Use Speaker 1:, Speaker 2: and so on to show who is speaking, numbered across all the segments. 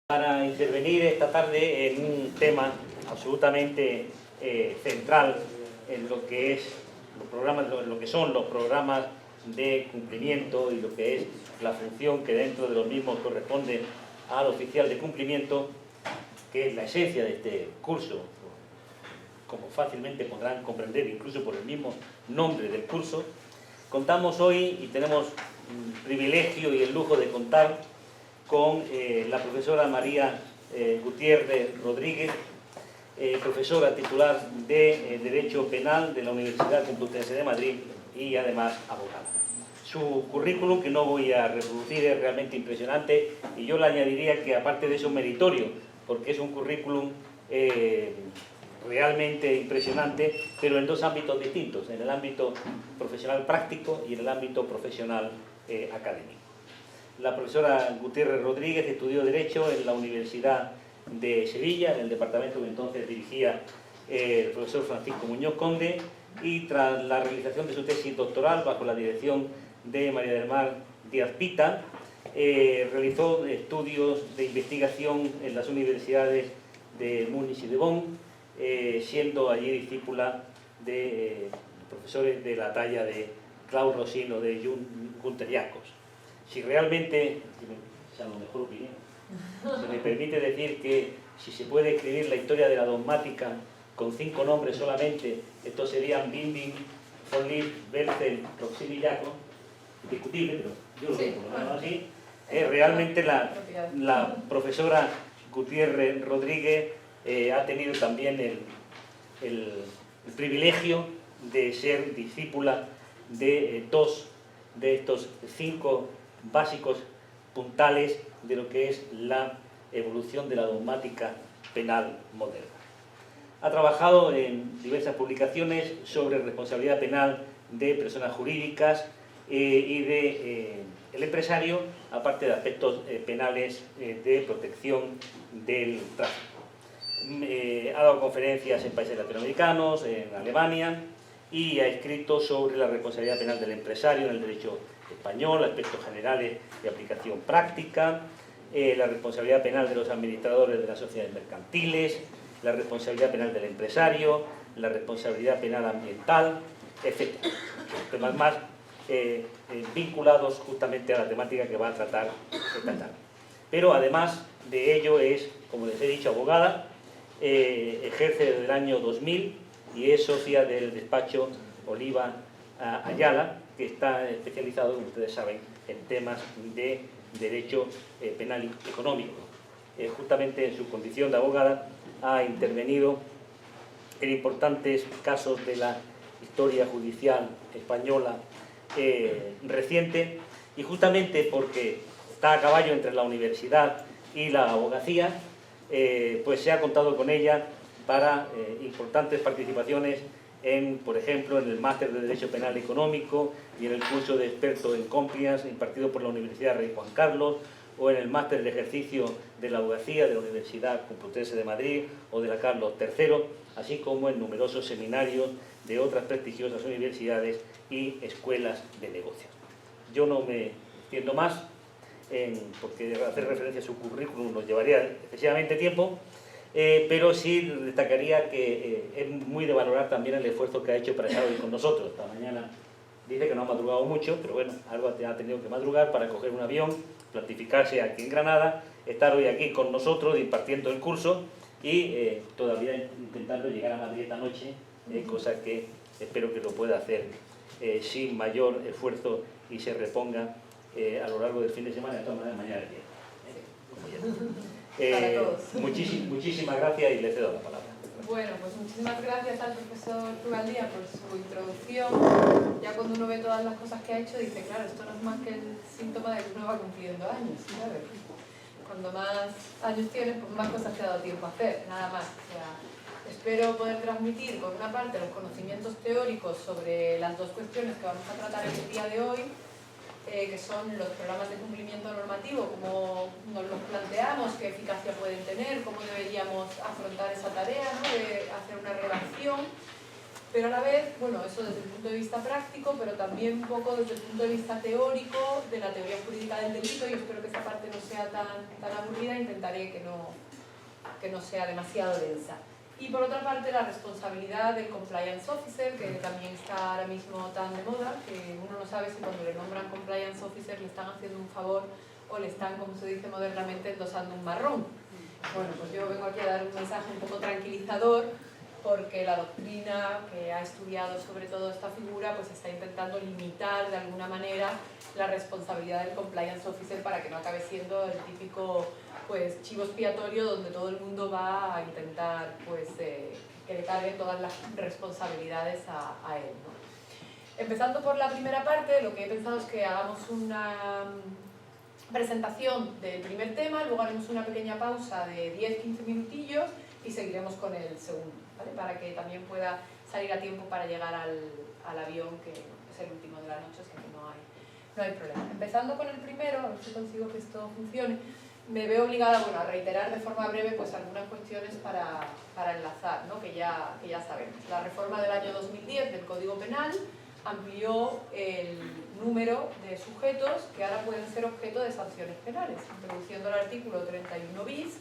Speaker 1: Para intervenir esta tarde en un tema absolutamente central en lo que es los programas, lo que son los programas de cumplimiento y lo que es la función que dentro de los mismos corresponde al oficial de cumplimiento, que es la esencia de este curso, como fácilmente podrán comprender incluso por el mismo nombre del curso. Contamos hoy y tenemos el privilegio y el lujo de contar con la profesora María Gutiérrez Rodríguez, profesora titular de Derecho Penal de la Universidad Complutense de Madrid y además abogada. Su currículum, que no voy a reproducir, es realmente impresionante, y yo le añadiría que aparte de eso meritorio, porque es un currículum realmente impresionante, pero en dos ámbitos distintos, en el ámbito profesional práctico y en el ámbito profesional académico. La profesora Gutiérrez Rodríguez estudió Derecho en la Universidad de Sevilla, en el departamento que entonces dirigía el profesor Francisco Muñoz Conde, y tras la realización de su tesis doctoral bajo la dirección de María del Mar Díaz Pita, realizó estudios de investigación en las universidades de Múnich y de Bonn, siendo allí discípula de profesores de la talla de Claude Rosin o de Günter Jacobs. Si realmente, a lo mejor opinión, se me permite decir que si se puede escribir la historia de la dogmática con 5 nombres solamente, estos serían Binding, von List, Belzel, Rosin y Jacobs, discutible, pero yo lo veo por lo menos así. Realmente la profesora Gutiérrez Rodríguez ha tenido también el privilegio de ser discípula de 2 de estos 5 básicos puntales de lo que es la evolución de la dogmática penal moderna. Ha trabajado en diversas publicaciones sobre responsabilidad penal de personas jurídicas y de el empresario, aparte de aspectos penales de protección del tráfico. Ha dado conferencias en países latinoamericanos, en Alemania, y ha escrito sobre la responsabilidad penal del empresario en el derecho español, aspectos generales de aplicación práctica, la responsabilidad penal de los administradores de las sociedades mercantiles, la responsabilidad penal del empresario, la responsabilidad penal ambiental, etc. Temas más vinculados justamente a la temática que va a tratar esta tarde. Pero además de ello es, como les he dicho, abogada, ejerce desde el año 2000 y es socia del despacho Oliva Ayala, que está especializado, como ustedes saben, en temas de derecho penal y económico. Justamente en su condición de abogada ha intervenido en importantes casos de la historia judicial española reciente, y justamente porque está a caballo entre la universidad y la abogacía, pues se ha contado con ella para importantes participaciones en, por ejemplo, en el máster de Derecho Penal Económico y en el curso de experto en compliance impartido por la Universidad Rey Juan Carlos, o en el máster de ejercicio de la abogacía de la Universidad Complutense de Madrid o de la Carlos III, así como en numerosos seminarios de otras prestigiosas universidades y escuelas de negocios. Yo no me extiendo más, porque hacer referencia a su currículum nos llevaría excesivamente tiempo, pero sí destacaría que es muy de valorar también el esfuerzo que ha hecho para estar hoy con nosotros. Esta mañana dice que no ha madrugado mucho, pero bueno, algo ha tenido que madrugar para coger un avión, planificarse aquí en Granada, estar hoy aquí con nosotros impartiendo el curso y todavía intentando llegar a Madrid esta noche, cosa que espero que lo pueda hacer sin mayor esfuerzo y se reponga a lo largo del fin de semana. De todas maneras, mañana muchísimas gracias y le cedo la palabra.
Speaker 2: Bueno, pues muchísimas gracias al profesor Rubaldía por su introducción. Ya cuando uno ve todas las cosas que ha hecho, dice, claro, esto no es más que el síntoma de que uno va cumpliendo años, ¿sabes? Cuando más años tienes, pues más cosas te ha dado tiempo a hacer, nada más. O sea, espero poder transmitir, por una parte, los conocimientos teóricos sobre las 2 cuestiones que vamos a tratar en el día de hoy, que son los programas de cumplimiento normativo, cómo nos los planteamos, qué eficacia pueden tener, cómo deberíamos afrontar esa tarea, ¿no?, de hacer una redacción, pero a la vez, bueno, eso desde el punto de vista práctico, pero también un poco desde el punto de vista teórico de la teoría jurídica del delito, y espero que esta parte no sea tan aburrida, intentaré que no sea demasiado densa. Y por otra parte, la responsabilidad del compliance officer, que también está ahora mismo tan de moda, que uno no sabe si cuando le nombran compliance officer le están haciendo un favor o le están, como se dice modernamente, endosando un marrón. Bueno, pues yo vengo aquí a dar un mensaje un poco tranquilizador, porque la doctrina que ha estudiado sobre todo esta figura pues está intentando limitar de alguna manera la responsabilidad del compliance officer para que no acabe siendo el típico pues chivo expiatorio donde todo el mundo va a intentar pues que le carguen todas las responsabilidades a él, ¿no? Empezando por la primera parte, lo que he pensado es que hagamos una presentación del primer tema, luego haremos una pequeña pausa de 10-15 minutillos y seguiremos con el segundo, ¿vale? Para que también pueda salir a tiempo para llegar al avión, que es el último de la noche, o sea que no hay problema. Empezando con el primero, a ver si consigo que esto funcione, me veo obligada, bueno, a reiterar de forma breve pues algunas cuestiones para enlazar, ¿no? que ya sabemos. La reforma del año 2010 del Código Penal amplió el número de sujetos que ahora pueden ser objeto de sanciones penales, introduciendo el artículo 31 bis,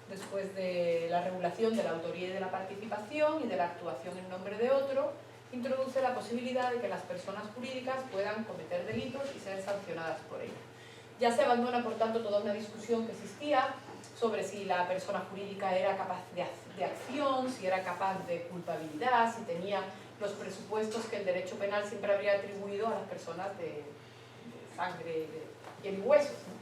Speaker 2: después de la regulación de la autoría y de la participación y de la actuación en nombre de otro, introduce la posibilidad de que las personas jurídicas puedan cometer delitos y ser sancionadas por ello. Ya se abandona, por tanto, toda una discusión que existía sobre si la persona jurídica era capaz de acción, si era capaz de culpabilidad, si tenía los presupuestos que el derecho penal siempre habría atribuido a las personas de sangre, piel y huesos, ¿no?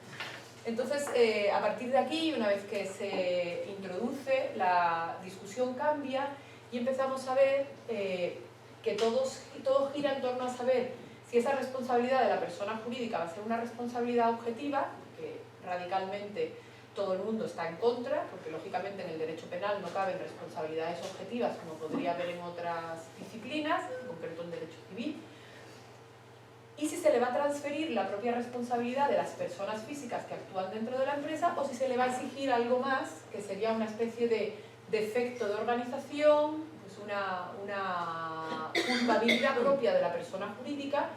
Speaker 2: Entonces, a partir de aquí, una vez que se introduce, la discusión cambia y empezamos a ver que todo gira en torno a saber si esa responsabilidad de la persona jurídica va a ser una responsabilidad objetiva, que radicalmente todo el mundo está en contra, porque lógicamente en el derecho penal no caben responsabilidades objetivas como podría haber en otras disciplinas, en concreto en derecho civil, y si se le va a transferir la propia responsabilidad de las personas físicas que actúan dentro de la empresa o si se le va a exigir algo más, que sería una especie de defecto de organización, pues una culpabilidad propia de la persona jurídica,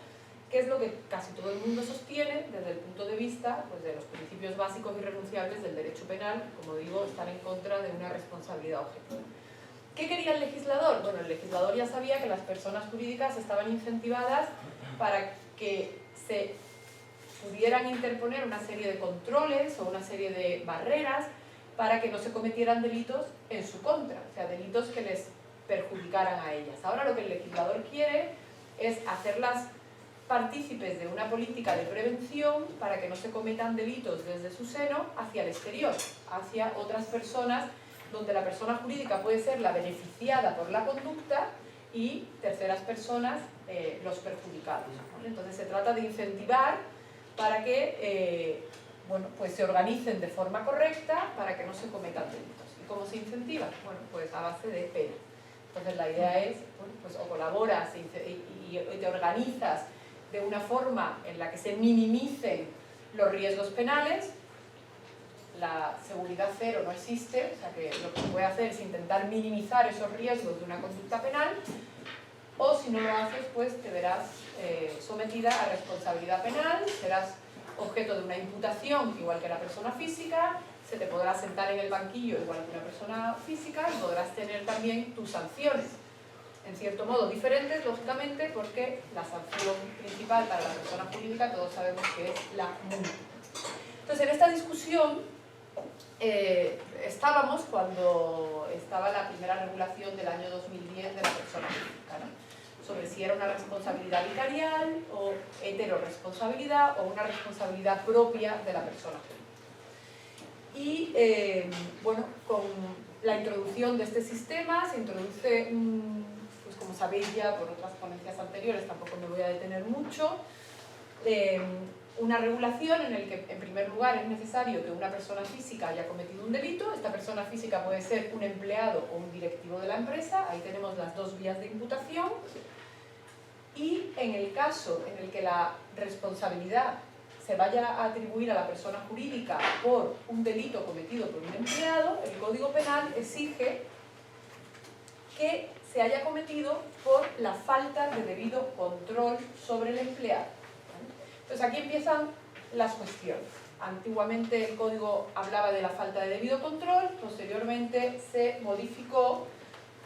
Speaker 2: que es lo que casi todo el mundo sostiene desde el punto de vista pues, de los principios básicos irrenunciables del derecho penal, que, como digo, están en contra de una responsabilidad objetiva. ¿Qué quería el legislador? Bueno, el legislador ya sabía que las personas jurídicas estaban incentivadas para que se pudieran interponer una serie de controles o una serie de barreras para que no se cometieran delitos en su contra, o sea, delitos que les perjudicaran a ellas. Ahora lo que el legislador quiere es hacerlas partícipes de una política de prevención para que no se cometan delitos desde su seno hacia el exterior, hacia otras personas donde la persona jurídica puede ser la beneficiada por la conducta y terceras personas los perjudicados, ¿vale? Entonces se trata de incentivar para que bueno, pues se organicen de forma correcta para que no se cometan delitos. ¿Y cómo se incentiva? Bueno, pues a base de pena. Entonces la idea es, bueno, pues o colaboras y te organizas de una forma en la que se minimicen los riesgos penales. La seguridad cero no existe, o sea que lo que se puede hacer es intentar minimizar esos riesgos de una conducta penal, o si no lo haces, pues te verás sometida a responsabilidad penal, serás objeto de una imputación igual que la persona física, se te podrá sentar en el banquillo igual que una persona física y podrás tener también tus sanciones, en cierto modo diferentes, lógicamente, porque la sanción principal para la persona jurídica todos sabemos que es la multa. Entonces, en esta discusión estábamos cuando estaba la primera regulación del año 2010 de la persona física, ¿no? Sobre si era una responsabilidad vicarial o heteroresponsabilidad o una responsabilidad propia de la persona jurídica. Y bueno, con la introducción de este sistema se introduce, pues como sabéis ya por otras ponencias anteriores, tampoco me voy a detener mucho, una regulación en la que en primer lugar es necesario que una persona física haya cometido un delito. Esta persona física puede ser un empleado o un directivo de la empresa, ahí tenemos las dos vías de imputación, y en el caso en el que la responsabilidad se vaya a atribuir a la persona jurídica por un delito cometido por un empleado, el Código Penal exige que se haya cometido por la falta de debido control sobre el empleado. Entonces aquí empiezan las cuestiones. Antiguamente el código hablaba de la falta de debido control, posteriormente se modificó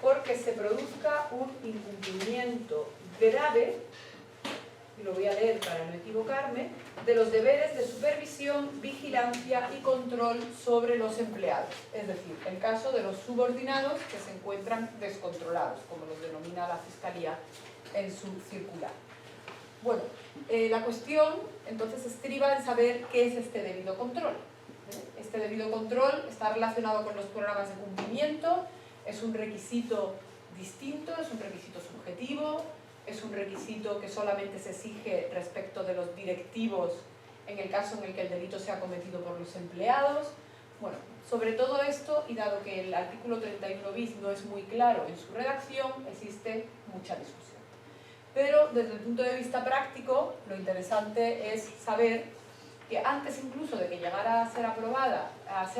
Speaker 2: porque se produzca un incumplimiento grave, y lo voy a leer para no equivocarme, de los deberes de supervisión, vigilancia y control sobre los empleados. Es decir, el caso de los subordinados que se encuentran descontrolados, como los denomina la Fiscalía en su circular. Bueno, la cuestión entonces estriba en saber qué es este debido control. Este debido control está relacionado con los programas de cumplimiento, es un requisito distinto, es un requisito subjetivo, es un requisito que solamente se exige respecto de los directivos en el caso en el que el delito sea cometido por los empleados. Bueno, sobre todo esto, y dado que el artículo 31 bis no es muy claro en su redacción, existe mucha discusión. Pero desde el punto de vista práctico, lo interesante es saber que antes incluso de que llegara a ser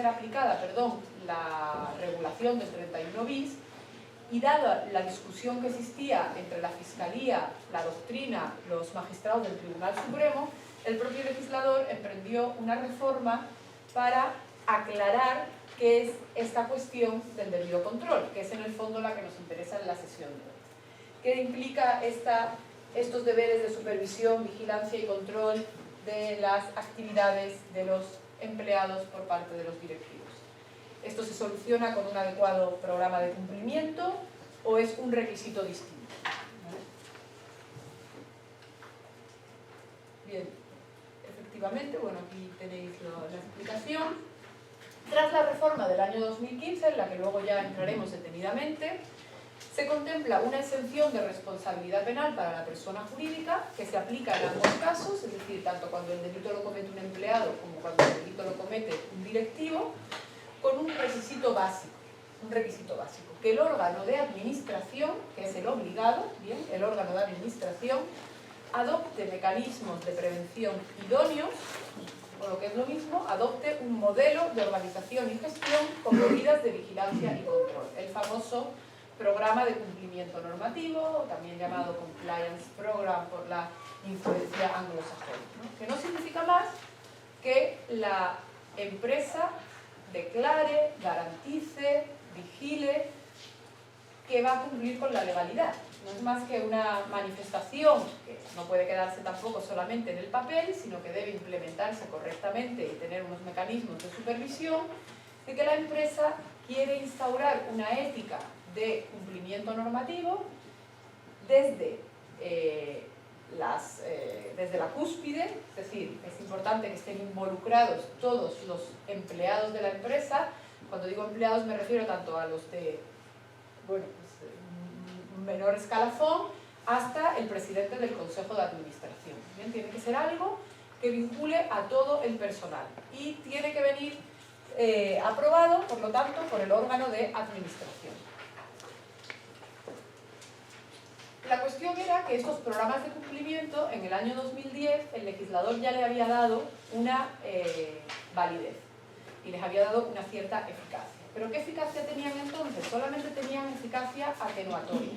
Speaker 2: aplicada la regulación del 31 bis, y dada la discusión que existía entre la Fiscalía, la doctrina, los magistrados del Tribunal Supremo, el propio legislador emprendió una reforma para aclarar qué es esta cuestión del debido control, que es en el fondo la que nos interesa en la sesión de hoy. ¿Qué implica estos deberes de supervisión, vigilancia y control de las actividades de los empleados por parte de los directivos? ¿Esto se soluciona con un adecuado programa de cumplimiento o es un requisito distinto? ¿Vale? Bien, efectivamente, bueno, aquí tenéis la explicación. Tras la reforma del año 2015, en la que luego ya entraremos detenidamente, se contempla una exención de responsabilidad penal para la persona jurídica que se aplica en ambos casos, es decir, tanto cuando el delito lo comete un empleado como cuando el delito lo comete un directivo, con un requisito básico, que el órgano de administración, que es el obligado, bien, el órgano de administración, adopte mecanismos de prevención idóneos, o lo que es lo mismo, adopte un modelo de organización y gestión con medidas de vigilancia y control, el famoso programa de cumplimiento normativo, también llamado Compliance Program por la influencia anglosajona, ¿no? Que no significa más que la empresa declare, garantice, vigile que va a cumplir con la legalidad. No es más que una manifestación que no puede quedarse tampoco solamente en el papel, sino que debe implementarse correctamente y tener unos mecanismos de supervisión de que la empresa quiere instaurar una ética de cumplimiento normativo desde la cúspide, es decir, es importante que estén involucrados todos los empleados de la empresa. Cuando digo empleados me refiero tanto a los de un menor escalafón hasta el presidente del Consejo de Administración. ¿Bien? Tiene que ser algo que vincule a todo el personal y tiene que venir aprobado, por lo tanto, por el órgano de administración. La cuestión era que estos programas de cumplimiento, en el año 2010, el legislador ya le había dado una validez y les había dado una cierta eficacia. ¿Pero qué eficacia tenían entonces? Solamente tenían eficacia atenuatoria.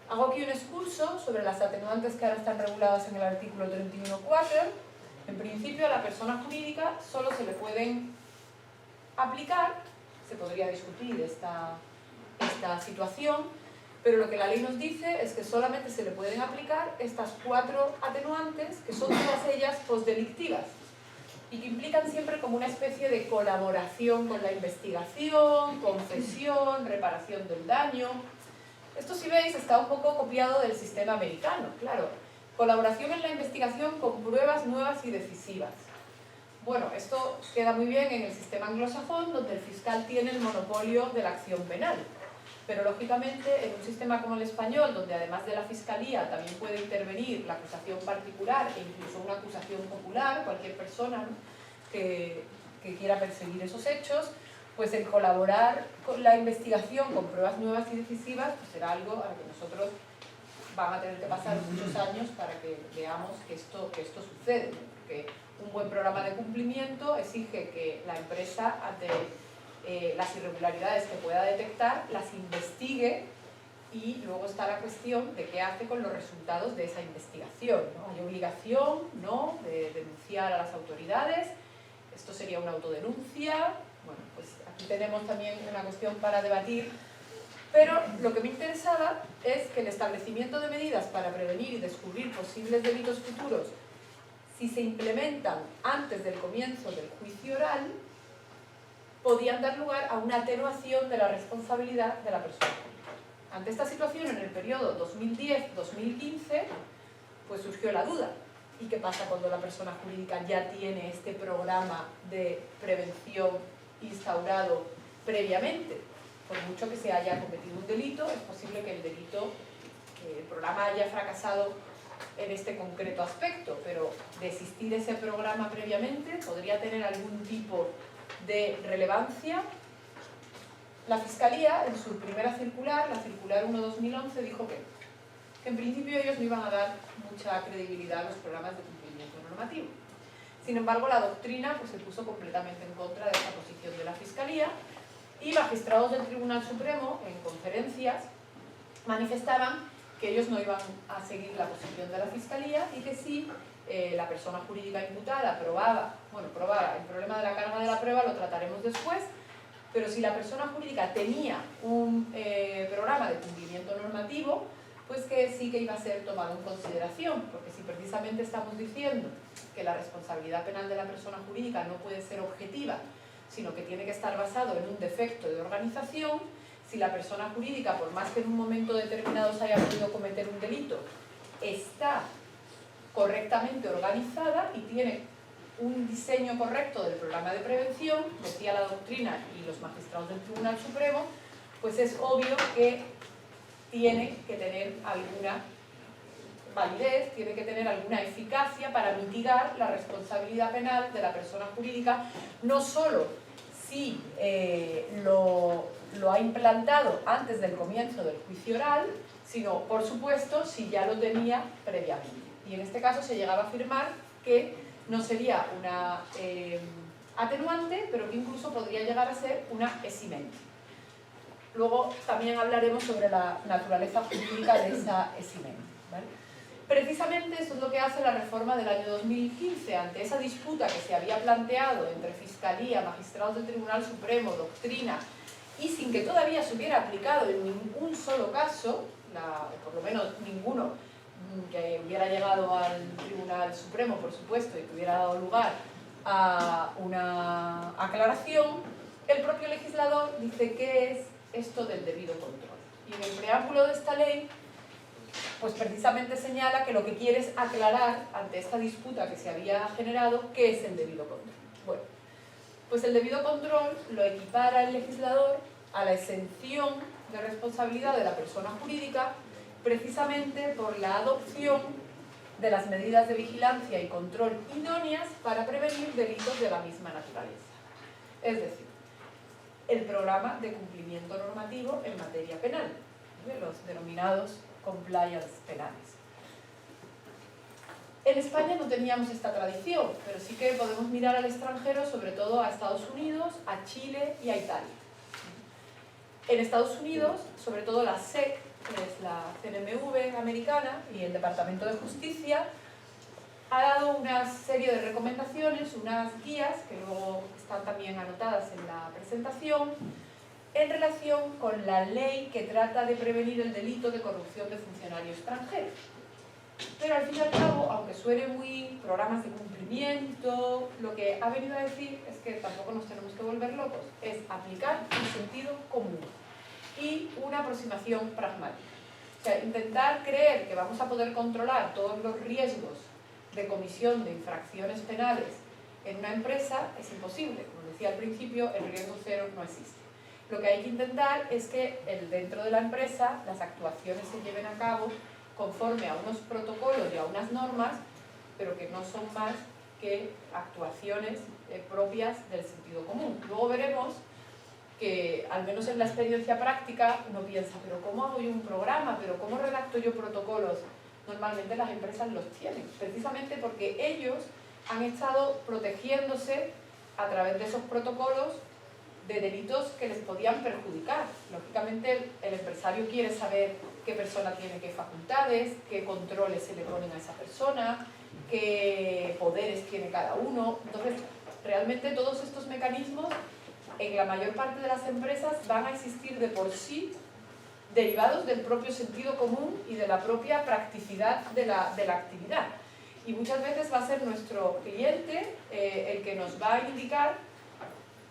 Speaker 2: Hago aquí un excurso sobre las atenuantes que ahora están reguladas en el artículo 31.4. En principio, a la persona jurídica solo se le pueden aplicar, se podría discutir esta situación, pero lo que la ley nos dice es que solamente se le pueden aplicar estas 4 atenuantes, que son todas ellas postdelictivas, y que implican siempre como una especie de colaboración con la investigación, confesión, reparación del daño. Esto, si veis, está un poco copiado del sistema americano, claro. Colaboración en la investigación con pruebas nuevas y decisivas. Bueno, esto queda muy bien en el sistema anglosajón, donde el fiscal tiene el monopolio de la acción penal. Pero, lógicamente, en un sistema como el español, donde además de la fiscalía también puede intervenir la acusación particular e incluso una acusación popular, cualquier persona, ¿no?, que quiera perseguir esos hechos, pues el colaborar con la investigación con pruebas nuevas y decisivas pues será algo a lo que nosotros van a tener que pasar muchos años para que veamos que esto sucede, ¿no? Porque un buen programa de cumplimiento exige que la empresa, ante las irregularidades que pueda detectar, las investigue y luego está la cuestión de qué hace con los resultados de esa investigación, ¿no? ¿Hay obligación, no, de denunciar a las autoridades? ¿Esto sería una autodenuncia? Bueno, pues aquí tenemos también una cuestión para debatir, pero lo que me interesaba es que el establecimiento de medidas para prevenir y descubrir posibles delitos futuros, si se implementan antes del comienzo del juicio oral, podían dar lugar a una atenuación de la responsabilidad de la persona. Ante esta situación, en el periodo 2010-2015, pues surgió la duda. ¿Y qué pasa cuando la persona jurídica ya tiene este programa de prevención instaurado previamente? Por mucho que se haya cometido un delito, es posible que el programa haya fracasado en este concreto aspecto, pero de existir ese programa previamente, podría tener algún tipo de relevancia. La Fiscalía, en su primera circular, la circular 1/2011, dijo que en principio ellos no iban a dar mucha credibilidad a los programas de cumplimiento normativo. Sin embargo, la doctrina pues, se puso completamente en contra de esta posición de la Fiscalía, y magistrados del Tribunal Supremo, en conferencias, manifestaban que ellos no iban a seguir la posición de la Fiscalía y que si la persona jurídica imputada probaba, el problema de la carga de la prueba lo trataremos después, pero si la persona jurídica tenía un programa de cumplimiento normativo, pues que sí que iba a ser tomado en consideración, porque si precisamente estamos diciendo que la responsabilidad penal de la persona jurídica no puede ser objetiva, sino que tiene que estar basado en un defecto de organización, si la persona jurídica, por más que en un momento determinado se haya podido cometer un delito, está correctamente organizada y tiene un diseño correcto del programa de prevención, decía la doctrina y los magistrados del Tribunal Supremo, pues es obvio que tiene que tener alguna validez, tiene que tener alguna eficacia para mitigar la responsabilidad penal de la persona jurídica, no solo si lo ha implantado antes del comienzo del juicio oral, sino, por supuesto, si ya lo tenía previamente. Y en este caso se llegaba a afirmar que no sería una atenuante, pero que incluso podría llegar a ser una eximente. Luego también hablaremos sobre la naturaleza jurídica de esa eximente, ¿vale? Precisamente eso es lo que hace la reforma del año 2015. Ante esa disputa que se había planteado entre Fiscalía, magistrados del Tribunal Supremo, doctrina, y sin que todavía se hubiera aplicado en ningún solo caso, por lo menos ninguno que hubiera llegado al Tribunal Supremo, por supuesto, y que hubiera dado lugar a una aclaración, el propio legislador dice qué es esto del debido control. Y en el preámbulo de esta ley, pues precisamente señala que lo que quiere es aclarar ante esta disputa que se había generado qué es el debido control. Bueno, pues el debido control lo equipara el legislador a la exención de responsabilidad de la persona jurídica, precisamente por la adopción de las medidas de vigilancia y control idóneas para prevenir delitos de la misma naturaleza. Es decir, el programa de cumplimiento normativo en materia penal, los denominados compliance penales. En España no teníamos esta tradición, pero sí que podemos mirar al extranjero, sobre todo a Estados Unidos, a Chile y a Italia. En Estados Unidos, sobre todo la SEC, que es la CNMV americana, y el Departamento de Justicia, ha dado una serie de recomendaciones, unas guías, que luego están también anotadas en la presentación, en relación con la ley que trata de prevenir el delito de corrupción de funcionario extranjero. Pero al fin y al cabo, aunque suene muy programas de cumplimiento, lo que ha venido a decir es que tampoco nos tenemos que volver locos, es aplicar un sentido común y una aproximación pragmática. O sea, intentar creer que vamos a poder controlar todos los riesgos de comisión de infracciones penales en una empresa es imposible. Como decía al principio, el riesgo cero no existe. Lo que hay que intentar es que dentro de la empresa las actuaciones se lleven a cabo conforme a unos protocolos y a unas normas, pero que no son más que actuaciones propias del sentido común. Luego veremos que, al menos en la experiencia práctica, uno piensa, pero ¿cómo hago yo un programa? ¿Pero cómo redacto yo protocolos? Normalmente las empresas los tienen, precisamente porque ellos han estado protegiéndose a través de esos protocolos de delitos que les podían perjudicar. Lógicamente el empresario quiere saber qué persona tiene qué facultades, qué controles se le ponen a esa persona, qué poderes tiene cada uno. Entonces, realmente todos estos mecanismos en la mayor parte de las empresas van a existir de por sí, derivados del propio sentido común y de la propia practicidad de la actividad. Y muchas veces va a ser nuestro cliente el que nos va a indicar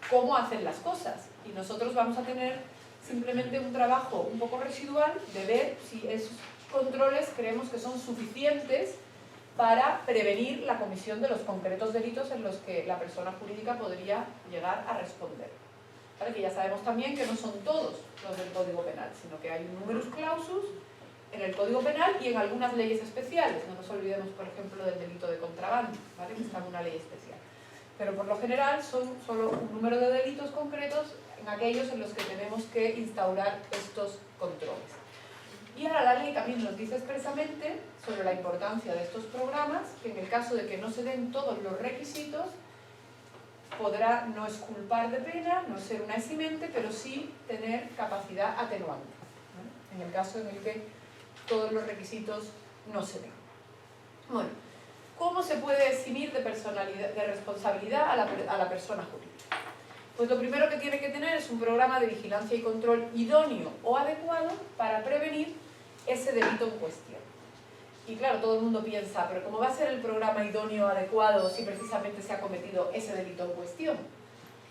Speaker 2: cómo hacen las cosas. Y nosotros vamos a tener simplemente un trabajo un poco residual de ver si esos controles creemos que son suficientes para prevenir la comisión de los concretos delitos en los que la persona jurídica podría llegar a responder. ¿Vale? Que ya sabemos también que no son todos los del Código Penal, sino que hay un numerus clausus en el Código Penal y en algunas leyes especiales. No nos olvidemos, por ejemplo, del delito de contrabando, ¿vale? Que está en una ley especial. Pero por lo general son solo un número de delitos concretos en aquellos en los que tenemos que instaurar estos controles. Y ahora la ley también nos dice expresamente sobre la importancia de estos programas, que en el caso de que no se den todos los requisitos, podrá no exculpar de pena, no ser una eximente, pero sí tener capacidad atenuante, ¿no? En el caso en el que todos los requisitos no se den. Bueno, ¿cómo se puede eximir de responsabilidad a la persona jurídica? Pues lo primero que tiene que tener es un programa de vigilancia y control idóneo o adecuado para prevenir ese delito en cuestión. Y claro, todo el mundo piensa, pero ¿cómo va a ser el programa idóneo o adecuado si precisamente se ha cometido ese delito en cuestión?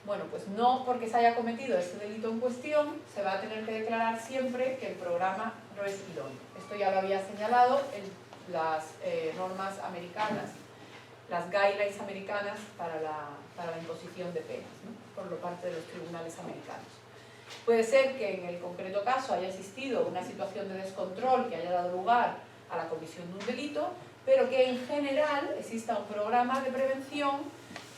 Speaker 2: Bueno, pues no porque se haya cometido ese delito en cuestión se va a tener que declarar siempre que el programa no es idóneo. Esto ya lo había señalado en las normas americanas, las guidelines americanas para la imposición de penas, ¿no? Por parte de los tribunales americanos. Puede ser que en el concreto caso haya existido una situación de descontrol que haya dado lugar a la comisión de un delito, pero que en general exista un programa de prevención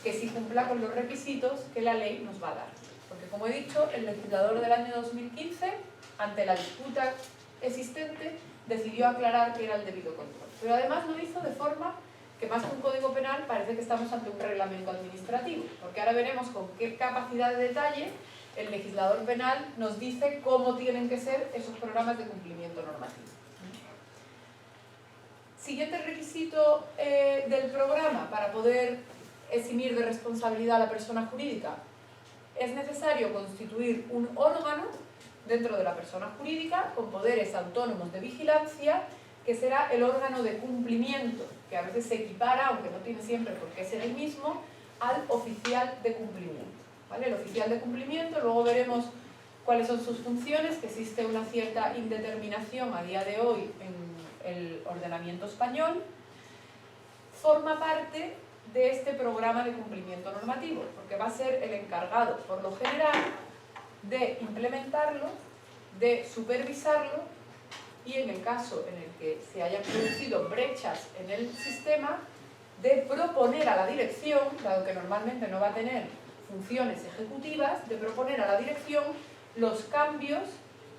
Speaker 2: que sí cumpla con los requisitos que la ley nos va a dar. Porque, como he dicho, el legislador del año 2015, ante la disputa existente, decidió aclarar que era el debido control. Pero además lo hizo de forma que, más que un código penal, parece que estamos ante un reglamento administrativo, porque ahora veremos con qué capacidad de detalle el legislador penal nos dice cómo tienen que ser esos programas de cumplimiento normativo. Siguiente requisito del programa para poder eximir de responsabilidad a la persona jurídica: es necesario constituir un órgano dentro de la persona jurídica con poderes autónomos de vigilancia, que será el órgano de cumplimiento, que a veces se equipara, aunque no tiene siempre por qué ser el mismo, al oficial de cumplimiento, ¿vale? El oficial de cumplimiento, luego veremos cuáles son sus funciones, que existe una cierta indeterminación a día de hoy en el ordenamiento español, forma parte de este programa de cumplimiento normativo, porque va a ser el encargado, por lo general, de implementarlo, de supervisarlo, y en el caso en el que se hayan producido brechas en el sistema, de proponer a la dirección, dado que normalmente no va a tener funciones ejecutivas, de proponer a la dirección los cambios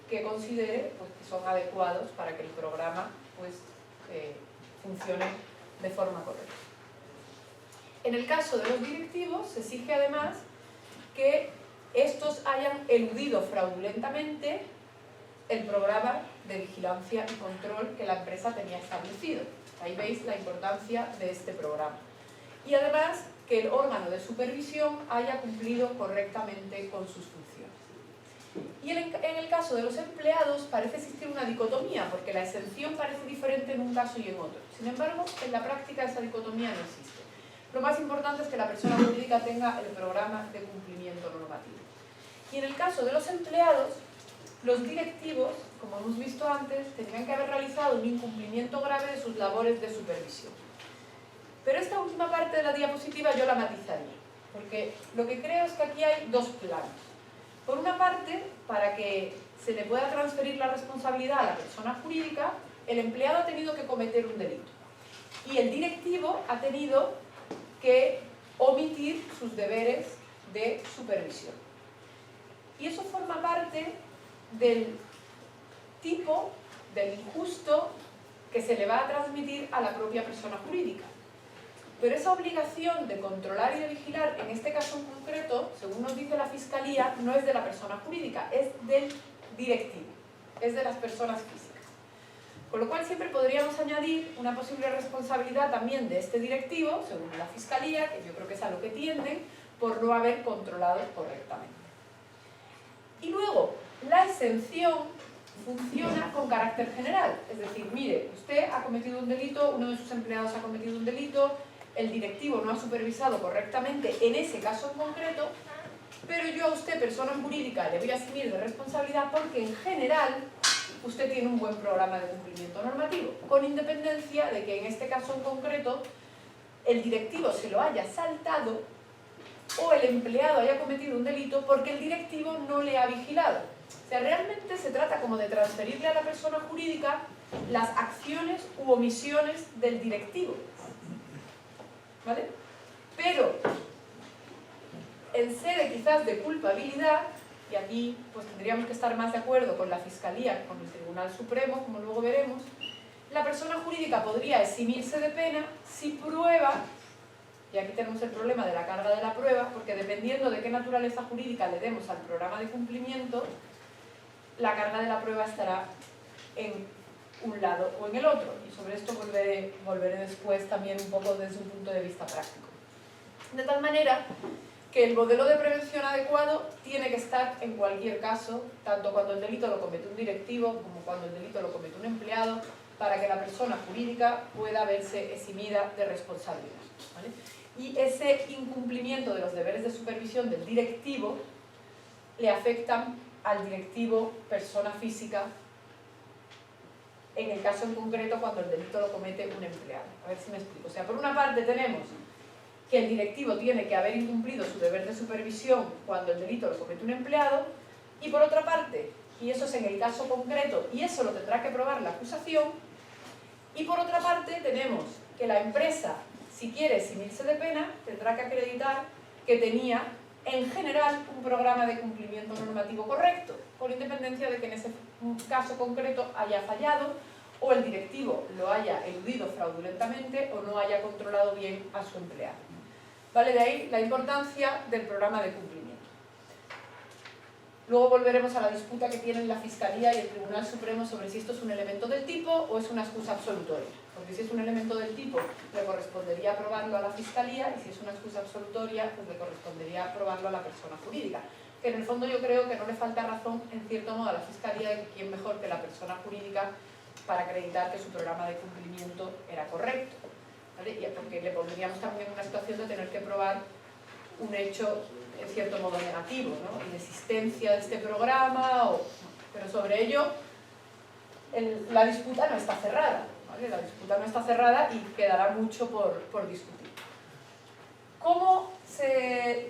Speaker 2: que considere pues, que son adecuados para que el programa pues, funcione de forma correcta. En el caso de los directivos, se exige además que estos hayan eludido fraudulentamente el programa de vigilancia y control que la empresa tenía establecido. Ahí veis la importancia de este programa. Y además que el órgano de supervisión haya cumplido correctamente con sus funciones. Y en el caso de los empleados parece existir una dicotomía, porque la exención parece diferente en un caso y en otro. Sin embargo, en la práctica esa dicotomía no existe. Lo más importante es que la persona jurídica tenga el programa de cumplimiento normativo. Y en el caso de los empleados, los directivos, como hemos visto antes, tendrían que haber realizado un incumplimiento grave de sus labores de supervisión. Pero esta última parte de la diapositiva yo la matizaría, porque lo que creo es que aquí hay dos planos. Por una parte, para que se le pueda transferir la responsabilidad a la persona jurídica, el empleado ha tenido que cometer un delito y el directivo ha tenido que omitir sus deberes de supervisión. Y eso forma parte del tipo del injusto que se le va a transmitir a la propia persona jurídica. Pero esa obligación de controlar y de vigilar, en este caso en concreto, según nos dice la Fiscalía, no es de la persona jurídica, es del directivo, es de las personas físicas. Con lo cual siempre podríamos añadir una posible responsabilidad también de este directivo, según la Fiscalía, que yo creo que es a lo que tienden, por no haber controlado correctamente. Y luego, la exención funciona con carácter general, es decir, mire, usted ha cometido un delito, uno de sus empleados ha cometido un delito, el directivo no ha supervisado correctamente en ese caso en concreto, pero yo a usted, persona jurídica, le voy a asumir de responsabilidad porque en general usted tiene un buen programa de cumplimiento normativo, con independencia de que en este caso en concreto el directivo se lo haya saltado o el empleado haya cometido un delito porque el directivo no le ha vigilado. O sea, realmente se trata como de transferirle a la persona jurídica las acciones u omisiones del directivo. ¿Vale? Pero en sede quizás de culpabilidad, y aquí pues tendríamos que estar más de acuerdo con la Fiscalía, con el Tribunal Supremo, como luego veremos, la persona jurídica podría eximirse de pena si prueba, y aquí tenemos el problema de la carga de la prueba, porque dependiendo de qué naturaleza jurídica le demos al programa de cumplimiento, la carga de la prueba estará en un lado o en el otro, y sobre esto volveré después también un poco desde un punto de vista práctico. De tal manera que el modelo de prevención adecuado tiene que estar en cualquier caso, tanto cuando el delito lo comete un directivo como cuando el delito lo comete un empleado, para que la persona jurídica pueda verse eximida de responsabilidad, ¿vale? Y ese incumplimiento de los deberes de supervisión del directivo le afectan al directivo persona física, en el caso en concreto cuando el delito lo comete un empleado. A ver si me explico. O sea, por una parte tenemos que el directivo tiene que haber incumplido su deber de supervisión cuando el delito lo comete un empleado, y por otra parte, y eso es en el caso concreto, y eso lo tendrá que probar la acusación, y por otra parte tenemos que la empresa, si quiere eximirse de pena, tendrá que acreditar que tenía en general un programa de cumplimiento normativo correcto, con independencia de que en ese caso concreto haya fallado o el directivo lo haya eludido fraudulentamente o no haya controlado bien a su empleado. ¿Vale? De ahí la importancia del programa de cumplimiento. Luego volveremos a la disputa que tienen la Fiscalía y el Tribunal Supremo sobre si esto es un elemento del tipo o es una excusa absolutoria. Porque si es un elemento del tipo, le correspondería aprobarlo a la Fiscalía, y si es una excusa absolutoria, pues le correspondería aprobarlo a la persona jurídica. Que en el fondo yo creo que no le falta razón, en cierto modo, a la Fiscalía de que quién mejor que la persona jurídica para acreditar que su programa de cumplimiento era correcto. ¿Vale? Y porque le pondríamos también en una situación de tener que probar un hecho en cierto modo negativo, ¿no? Inexistencia de este programa, pero sobre ello la disputa no está cerrada, ¿vale? La disputa no está cerrada y quedará mucho por discutir. ¿Cómo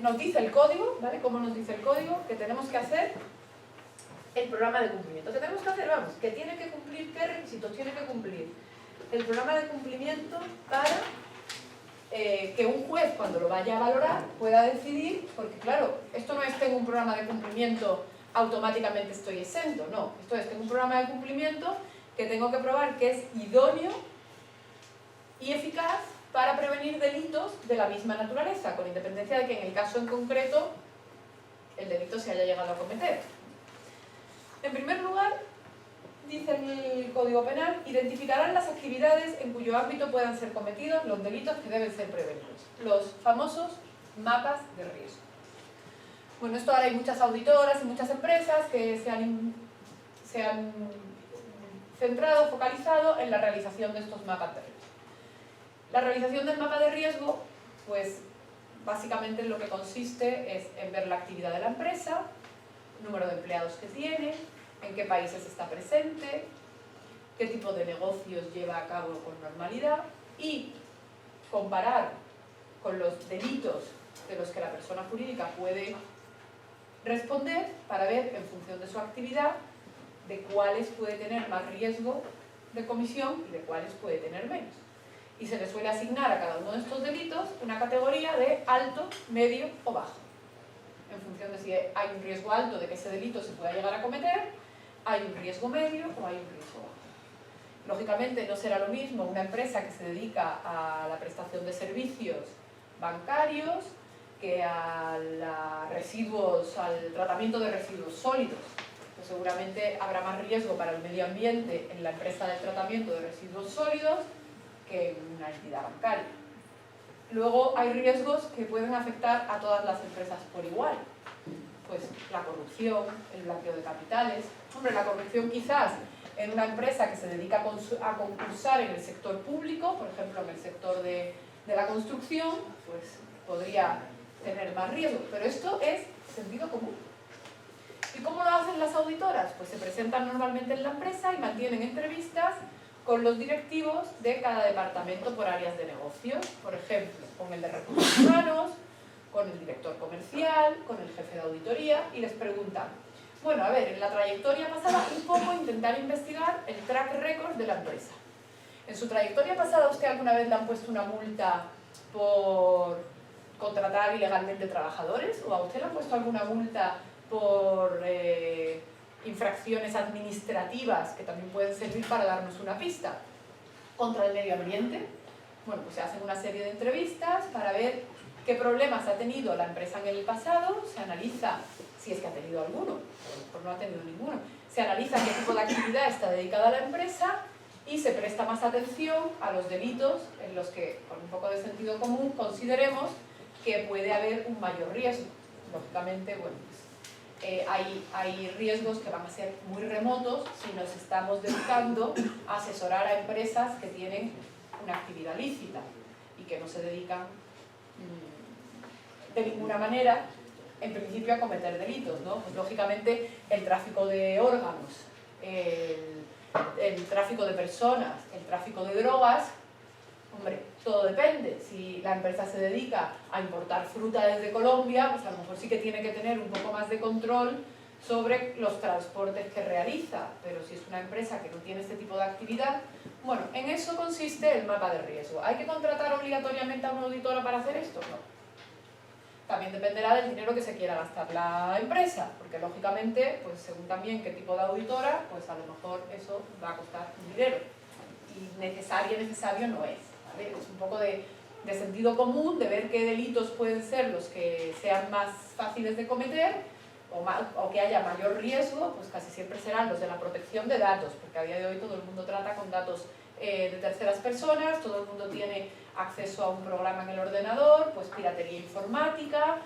Speaker 2: nos dice el código? ¿Vale? ¿Cómo nos dice el código que tenemos que hacer el programa de cumplimiento? ¿Qué tenemos que hacer? Vamos, que tiene que cumplir, ¿qué requisitos tiene que cumplir el programa de cumplimiento para que un juez, cuando lo vaya a valorar, pueda decidir? Porque claro, esto no es tengo un programa de cumplimiento, automáticamente estoy exento, no, esto es tengo un programa de cumplimiento que tengo que probar que es idóneo y eficaz para prevenir delitos de la misma naturaleza, con independencia de que en el caso en concreto el delito se haya llegado a cometer. En primer lugar, dice el Código Penal, identificarán las actividades en cuyo ámbito puedan ser cometidos los delitos que deben ser prevenidos. Los famosos mapas de riesgo. Bueno, esto ahora hay muchas auditoras y muchas empresas que se han centrado, focalizado en la realización de estos mapas de riesgo. La realización del mapa de riesgo, pues básicamente lo que consiste es en ver la actividad de la empresa, número de empleados que tiene, en qué países está presente, qué tipo de negocios lleva a cabo con normalidad, y comparar con los delitos de los que la persona jurídica puede responder para ver, en función de su actividad, de cuáles puede tener más riesgo de comisión y de cuáles puede tener menos. Y se le suele asignar a cada uno de estos delitos una categoría de alto, medio o bajo, en función de si hay un riesgo alto de que ese delito se pueda llegar a cometer, hay un riesgo medio o hay un riesgo bajo. Lógicamente no será lo mismo una empresa que se dedica a la prestación de servicios bancarios que al tratamiento de residuos sólidos. Pues seguramente habrá más riesgo para el medio ambiente en la empresa del tratamiento de residuos sólidos que en una entidad bancaria. Luego hay riesgos que pueden afectar a todas las empresas por igual. Pues la corrupción, el blanqueo de capitales. Hombre, la corrupción quizás en una empresa que se dedica a concursar en el sector público, por ejemplo en el sector de la construcción, pues podría tener más riesgo. Pero esto es sentido común. ¿Y cómo lo hacen las auditoras? Pues se presentan normalmente en la empresa y mantienen entrevistas con los directivos de cada departamento por áreas de negocios, por ejemplo, con el de recursos humanos, con el director comercial, con el jefe de auditoría, y les preguntan, bueno, a ver, en la trayectoria pasada un poco intentar investigar el track record de la empresa. ¿En su trayectoria pasada usted alguna vez le han puesto una multa por contratar ilegalmente trabajadores? ¿O a usted le han puesto alguna multa por infracciones administrativas que también pueden servir para darnos una pista? ¿Contra el medio ambiente? Bueno, pues se hacen una serie de entrevistas para ver qué problemas ha tenido la empresa en el pasado, se analiza si es que ha tenido alguno, pues no ha tenido ninguno, se analiza qué tipo de actividad está dedicada a la empresa y se presta más atención a los delitos en los que, con un poco de sentido común, consideremos que puede haber un mayor riesgo. Lógicamente, bueno, pues, hay riesgos que van a ser muy remotos si nos estamos dedicando a asesorar a empresas que tienen una actividad lícita y que no se dedican de ninguna manera, en principio, a cometer delitos, ¿no? Pues lógicamente el tráfico de órganos, el tráfico de personas, el tráfico de drogas, hombre, todo depende. Si la empresa se dedica a importar fruta desde Colombia, pues a lo mejor sí que tiene que tener un poco más de control sobre los transportes que realiza, pero si es una empresa que no tiene este tipo de actividad, bueno, en eso consiste el mapa de riesgo. ¿Hay que contratar obligatoriamente a una auditora para hacer esto? No. También dependerá del dinero que se quiera gastar la empresa, porque lógicamente, pues según también qué tipo de auditora, pues a lo mejor eso va a costar un dinero. Y necesario no es, ¿vale? Es un poco de sentido común, de ver qué delitos pueden ser los que sean más fáciles de cometer o que haya mayor riesgo, pues casi siempre serán los de la protección de datos, porque a día de hoy todo el mundo trata con datos de terceras personas, todo el mundo tiene acceso a un programa en el ordenador, pues piratería informática,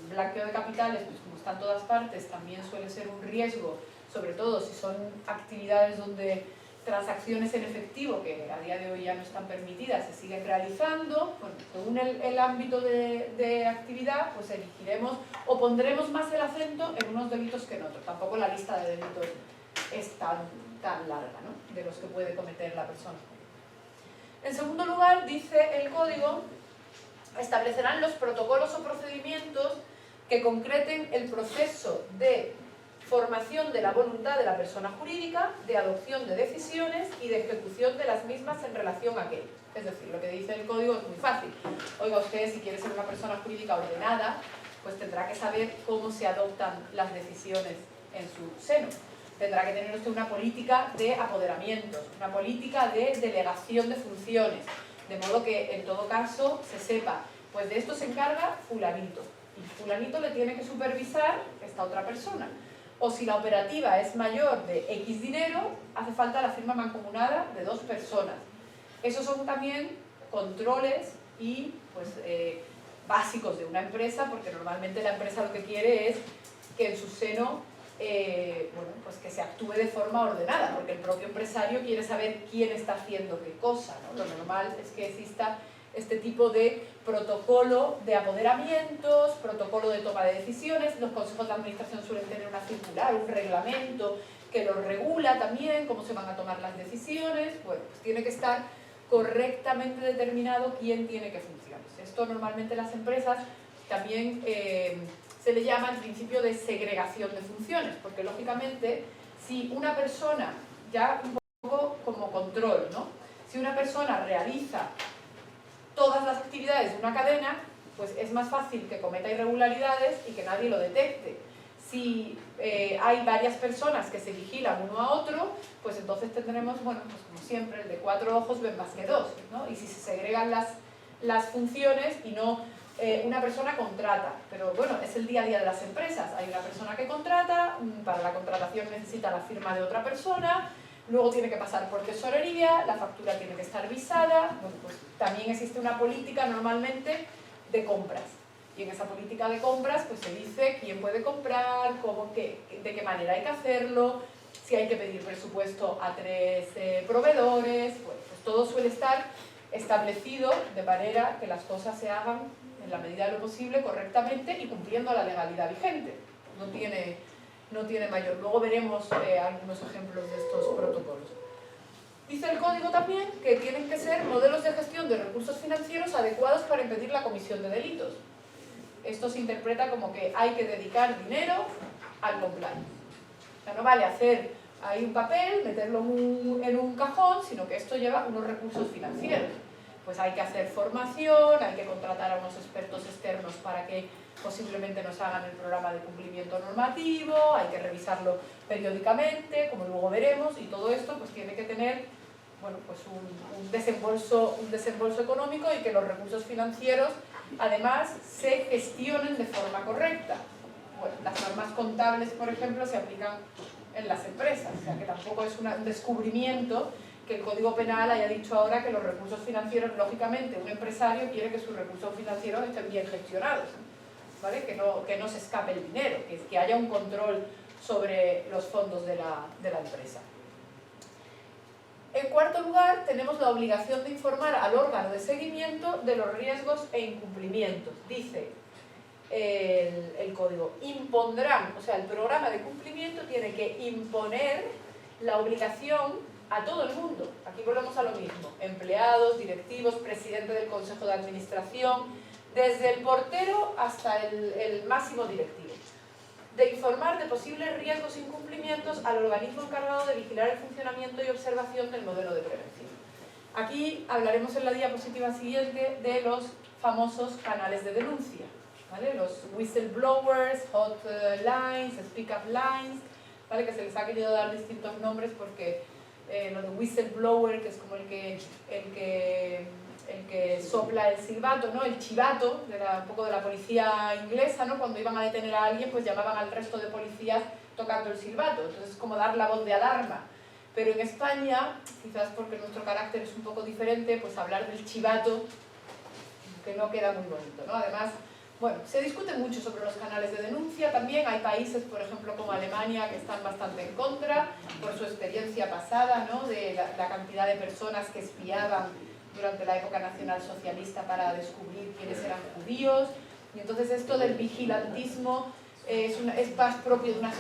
Speaker 2: blanqueo de capitales, pues como está en todas partes, también suele ser un riesgo, sobre todo si son actividades donde transacciones en efectivo, que a día de hoy ya no están permitidas, se siguen realizando. Bueno, según el ámbito de actividad, pues elegiremos o pondremos más el acento en unos delitos que en otros. Tampoco la lista de delitos es tan larga, ¿no?, de los que puede cometer la persona. En segundo lugar, dice el código, establecerán los protocolos o procedimientos que concreten el proceso de formación de la voluntad de la persona jurídica, de adopción de decisiones y de ejecución de las mismas en relación a aquello. Es decir, lo que dice el código es muy fácil. Oiga, usted, si quiere ser una persona jurídica ordenada, pues tendrá que saber cómo se adoptan las decisiones en su seno. Tendrá que tener usted una política de apoderamientos, una política de delegación de funciones, de modo que en todo caso se sepa, pues de esto se encarga fulanito, y fulanito le tiene que supervisar esta otra persona. O si la operativa es mayor de X dinero, hace falta la firma mancomunada de 2 personas. Esos son también controles y pues, básicos de una empresa, porque normalmente la empresa lo que quiere es que en su seno bueno, pues que se actúe de forma ordenada, porque el propio empresario quiere saber quién está haciendo qué cosa, ¿no? Lo normal es que exista este tipo de protocolo de apoderamientos, protocolo de toma de decisiones. Los consejos de administración suelen tener una circular, un reglamento que lo regula también, cómo se van a tomar las decisiones. Bueno, pues tiene que estar correctamente determinado quién tiene que funcionar. Esto normalmente las empresas también se le llama el principio de segregación de funciones, porque lógicamente si una persona, ya un poco como control, ¿no?, si una persona realiza todas las actividades de una cadena, pues es más fácil que cometa irregularidades y que nadie lo detecte. Si hay varias personas que se vigilan uno a otro, pues entonces tendremos, bueno, pues como siempre, el de 4 ojos ven más que 2, ¿no? Y si se segregan las funciones y no una persona contrata, pero bueno, es el día a día de las empresas. Hay una persona que contrata, para la contratación necesita la firma de otra persona, luego tiene que pasar por tesorería, la factura tiene que estar visada, bueno, pues también existe una política normalmente de compras. Y en esa política de compras pues se dice quién puede comprar, cómo, de qué manera hay que hacerlo, si hay que pedir presupuesto a 3 proveedores, pues todo suele estar establecido de manera que las cosas se hagan en la medida de lo posible correctamente y cumpliendo la legalidad vigente. No tiene mayor. Luego veremos algunos ejemplos de estos protocolos. Dice el código también que tienen que ser modelos de gestión de recursos financieros adecuados para impedir la comisión de delitos. Esto se interpreta como que hay que dedicar dinero al compliance. O sea, no vale hacer ahí un papel, meterlo en un cajón, sino que esto lleva unos recursos financieros. Pues hay que hacer formación, hay que contratar a unos expertos externos para que posiblemente nos hagan el programa de cumplimiento normativo, hay que revisarlo periódicamente, como luego veremos, y todo esto pues tiene que tener, bueno, pues un desembolso económico y que los recursos financieros además se gestionen de forma correcta. Bueno, las normas contables, por ejemplo, se aplican en las empresas, o sea que tampoco es un descubrimiento que el Código Penal haya dicho ahora que los recursos financieros, lógicamente, un empresario quiere que sus recursos financieros estén bien gestionados, ¿vale? Que no se escape el dinero, que haya un control sobre los fondos de la empresa. En cuarto lugar, tenemos la obligación de informar al órgano de seguimiento de los riesgos e incumplimientos. Dice el código, impondrán, o sea, el programa de cumplimiento tiene que imponer la obligación a todo el mundo. Aquí volvemos a lo mismo, empleados, directivos, presidente del consejo de administración, desde el portero hasta el máximo directivo, de informar de posibles riesgos e incumplimientos al organismo encargado de vigilar el funcionamiento y observación del modelo de prevención. Aquí hablaremos en la diapositiva siguiente de los famosos canales de denuncia, ¿vale? Los whistleblowers, hotlines, speak-up lines, ¿vale? Que se les ha querido dar distintos nombres porque lo de whistleblower, que es como el que sopla el silbato, ¿no? El chivato, un poco de la policía inglesa, ¿no? Cuando iban a detener a alguien, pues llamaban al resto de policías tocando el silbato. Entonces es como dar la voz de alarma. Pero en España, quizás porque nuestro carácter es un poco diferente, pues hablar del chivato, que no queda muy bonito, ¿no? Además, bueno, se discute mucho sobre los canales de denuncia también. Hay países, por ejemplo, como Alemania, que están bastante en contra, por su experiencia pasada, ¿no? De la cantidad de personas que espiaban durante la época nacionalsocialista para descubrir quiénes eran judíos. Y entonces esto del vigilantismo es más propio de una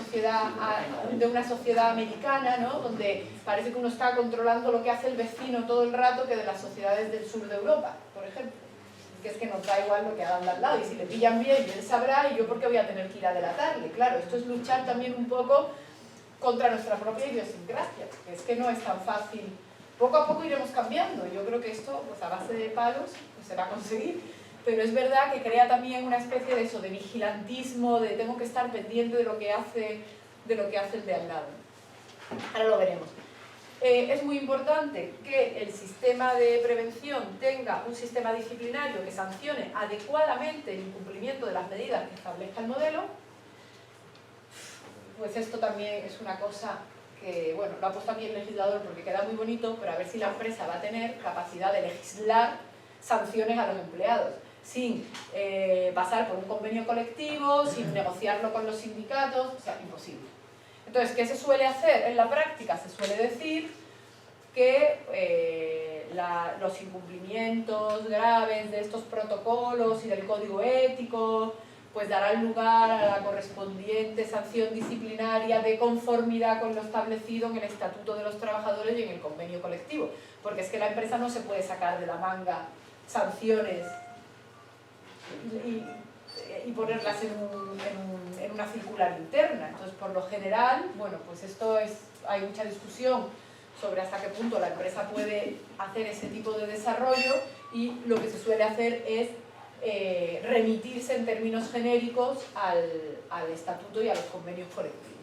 Speaker 2: sociedad americana, ¿no? Donde parece que uno está controlando lo que hace el vecino todo el rato, que de las sociedades del sur de Europa, por ejemplo. Que es que nos da igual lo que hagan de al lado, y si le pillan bien, él sabrá, y yo por qué voy a tener que ir a delatarle. Claro, esto es luchar también un poco contra nuestra propia idiosincrasia, porque es que no es tan fácil. Poco a poco iremos cambiando. Yo creo que esto, pues a base de palos, pues se va a conseguir. Pero es verdad que crea también una especie de eso, de vigilantismo, de tengo que estar pendiente de lo que hace el de al lado. Ahora lo veremos. Es muy importante que el sistema de prevención tenga un sistema disciplinario que sancione adecuadamente el incumplimiento de las medidas que establezca el modelo. Pues esto también es una cosa que, bueno, lo ha puesto aquí el legislador porque queda muy bonito, pero a ver si la empresa va a tener capacidad de legislar sanciones a los empleados, sin pasar por un convenio colectivo, sin negociarlo con los sindicatos, o sea, imposible. Entonces, ¿qué se suele hacer en la práctica? Se suele decir que los incumplimientos graves de estos protocolos y del código ético pues darán lugar a la correspondiente sanción disciplinaria de conformidad con lo establecido en el Estatuto de los Trabajadores y en el convenio colectivo. Porque es que la empresa no se puede sacar de la manga sanciones y ponerlas en una circular interna. Entonces, por lo general, bueno, pues hay mucha discusión sobre hasta qué punto la empresa puede hacer ese tipo de desarrollo, y lo que se suele hacer es remitirse en términos genéricos al estatuto y a los convenios colectivos.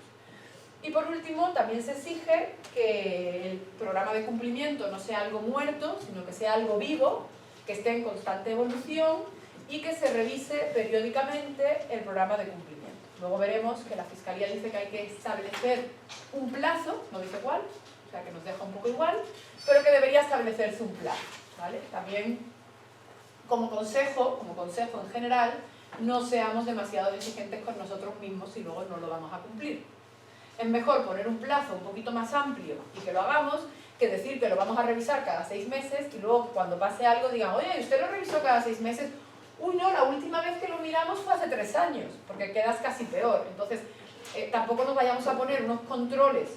Speaker 2: Y por último, también se exige que el programa de cumplimiento no sea algo muerto, sino que sea algo vivo, que esté en constante evolución y que se revise periódicamente el programa de cumplimiento. Luego veremos que la Fiscalía dice que hay que establecer un plazo, no dice cuál, o sea que nos deja un poco igual, pero que debería establecerse un plazo, ¿vale? También, como consejo en general, no seamos demasiado exigentes con nosotros mismos si luego no lo vamos a cumplir. Es mejor poner un plazo un poquito más amplio y que lo hagamos, que decir que lo vamos a revisar cada 6 meses y luego cuando pase algo digan, oye, ¿usted lo revisó cada 6 meses? Uy, no, la última vez que lo miramos fue hace 3 años, porque quedas casi peor. Entonces, tampoco nos vayamos a poner unos controles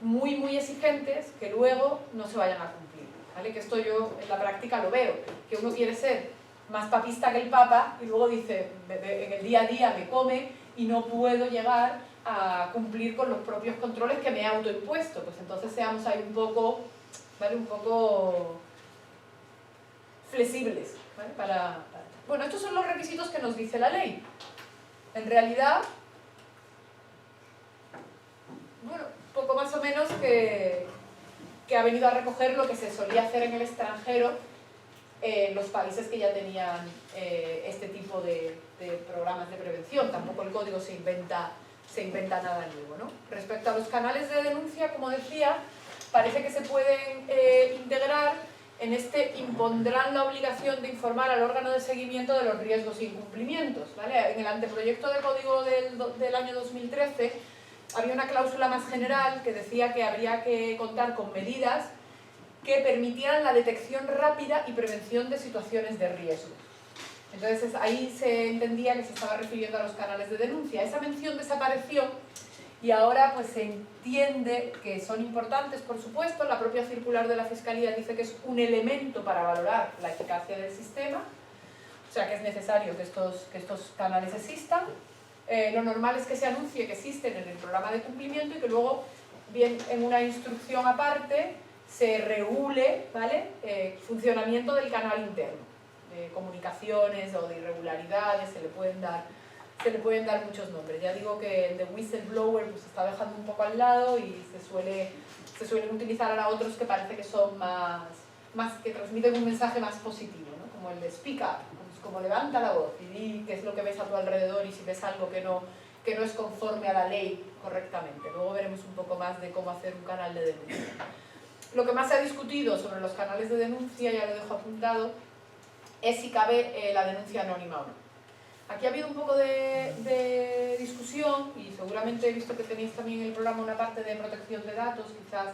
Speaker 2: muy exigentes que luego no se vayan a cumplir, ¿vale? Que esto yo en la práctica lo veo, que uno quiere ser más papista que el Papa y luego dice, en el día a día me come y no puedo llegar a cumplir con los propios controles que me he autoimpuesto. Pues entonces seamos ahí un poco, ¿vale? Un poco flexibles, ¿vale? Bueno, estos son los requisitos que nos dice la ley. En realidad, bueno, poco más o menos que ha venido a recoger lo que se solía hacer en el extranjero, en los países que ya tenían este tipo de programas de prevención. Tampoco el código se inventa nada nuevo, ¿no? Respecto a los canales de denuncia, como decía, parece que se pueden integrar en este impondrán la obligación de informar al órgano de seguimiento de los riesgos e incumplimientos, ¿vale? En el anteproyecto de código del año 2013 había una cláusula más general que decía que habría que contar con medidas que permitieran la detección rápida y prevención de situaciones de riesgo. Entonces ahí se entendía que se estaba refiriendo a los canales de denuncia. Esa mención desapareció y ahora pues se entiende que son importantes, por supuesto. La propia circular de la Fiscalía dice que es un elemento para valorar la eficacia del sistema, o sea que es necesario que estos canales existan. Lo normal es que se anuncie que existen en el programa de cumplimiento y que luego, bien en una instrucción aparte, se regule, ¿vale? Funcionamiento del canal interno, de comunicaciones o de irregularidades, se le pueden dar muchos nombres. Ya digo que el de whistleblower pues, se está dejando un poco al lado y se suelen utilizar ahora otros que parece que son más que transmiten un mensaje más positivo, ¿no? Como el de speak up, como levanta la voz y di qué es lo que ves a tu alrededor y si ves algo que no es conforme a la ley correctamente. Luego veremos un poco más de cómo hacer un canal de denuncia. Lo que más se ha discutido sobre los canales de denuncia, ya lo dejo apuntado, es si cabe la denuncia anónima o no. Aquí ha habido un poco de discusión y seguramente he visto que tenéis también en el programa una parte de protección de datos, quizás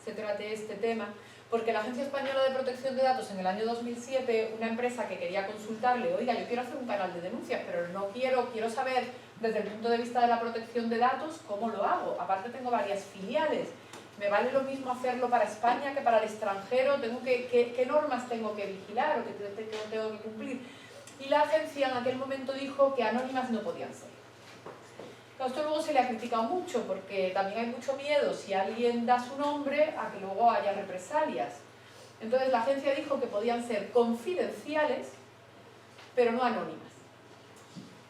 Speaker 2: se trate este tema, porque la Agencia Española de Protección de Datos en el año 2007, una empresa que quería consultarle, oiga, yo quiero hacer un canal de denuncias, pero no quiero saber desde el punto de vista de la protección de datos cómo lo hago. Aparte tengo varias filiales. ¿Me vale lo mismo hacerlo para España que para el extranjero? ¿Qué normas tengo que vigilar o qué tengo que cumplir? Y la agencia en aquel momento dijo que anónimas no podían ser. Esto luego se le ha criticado mucho porque también hay mucho miedo si alguien da su nombre a que luego haya represalias. Entonces la agencia dijo que podían ser confidenciales, pero no anónimas.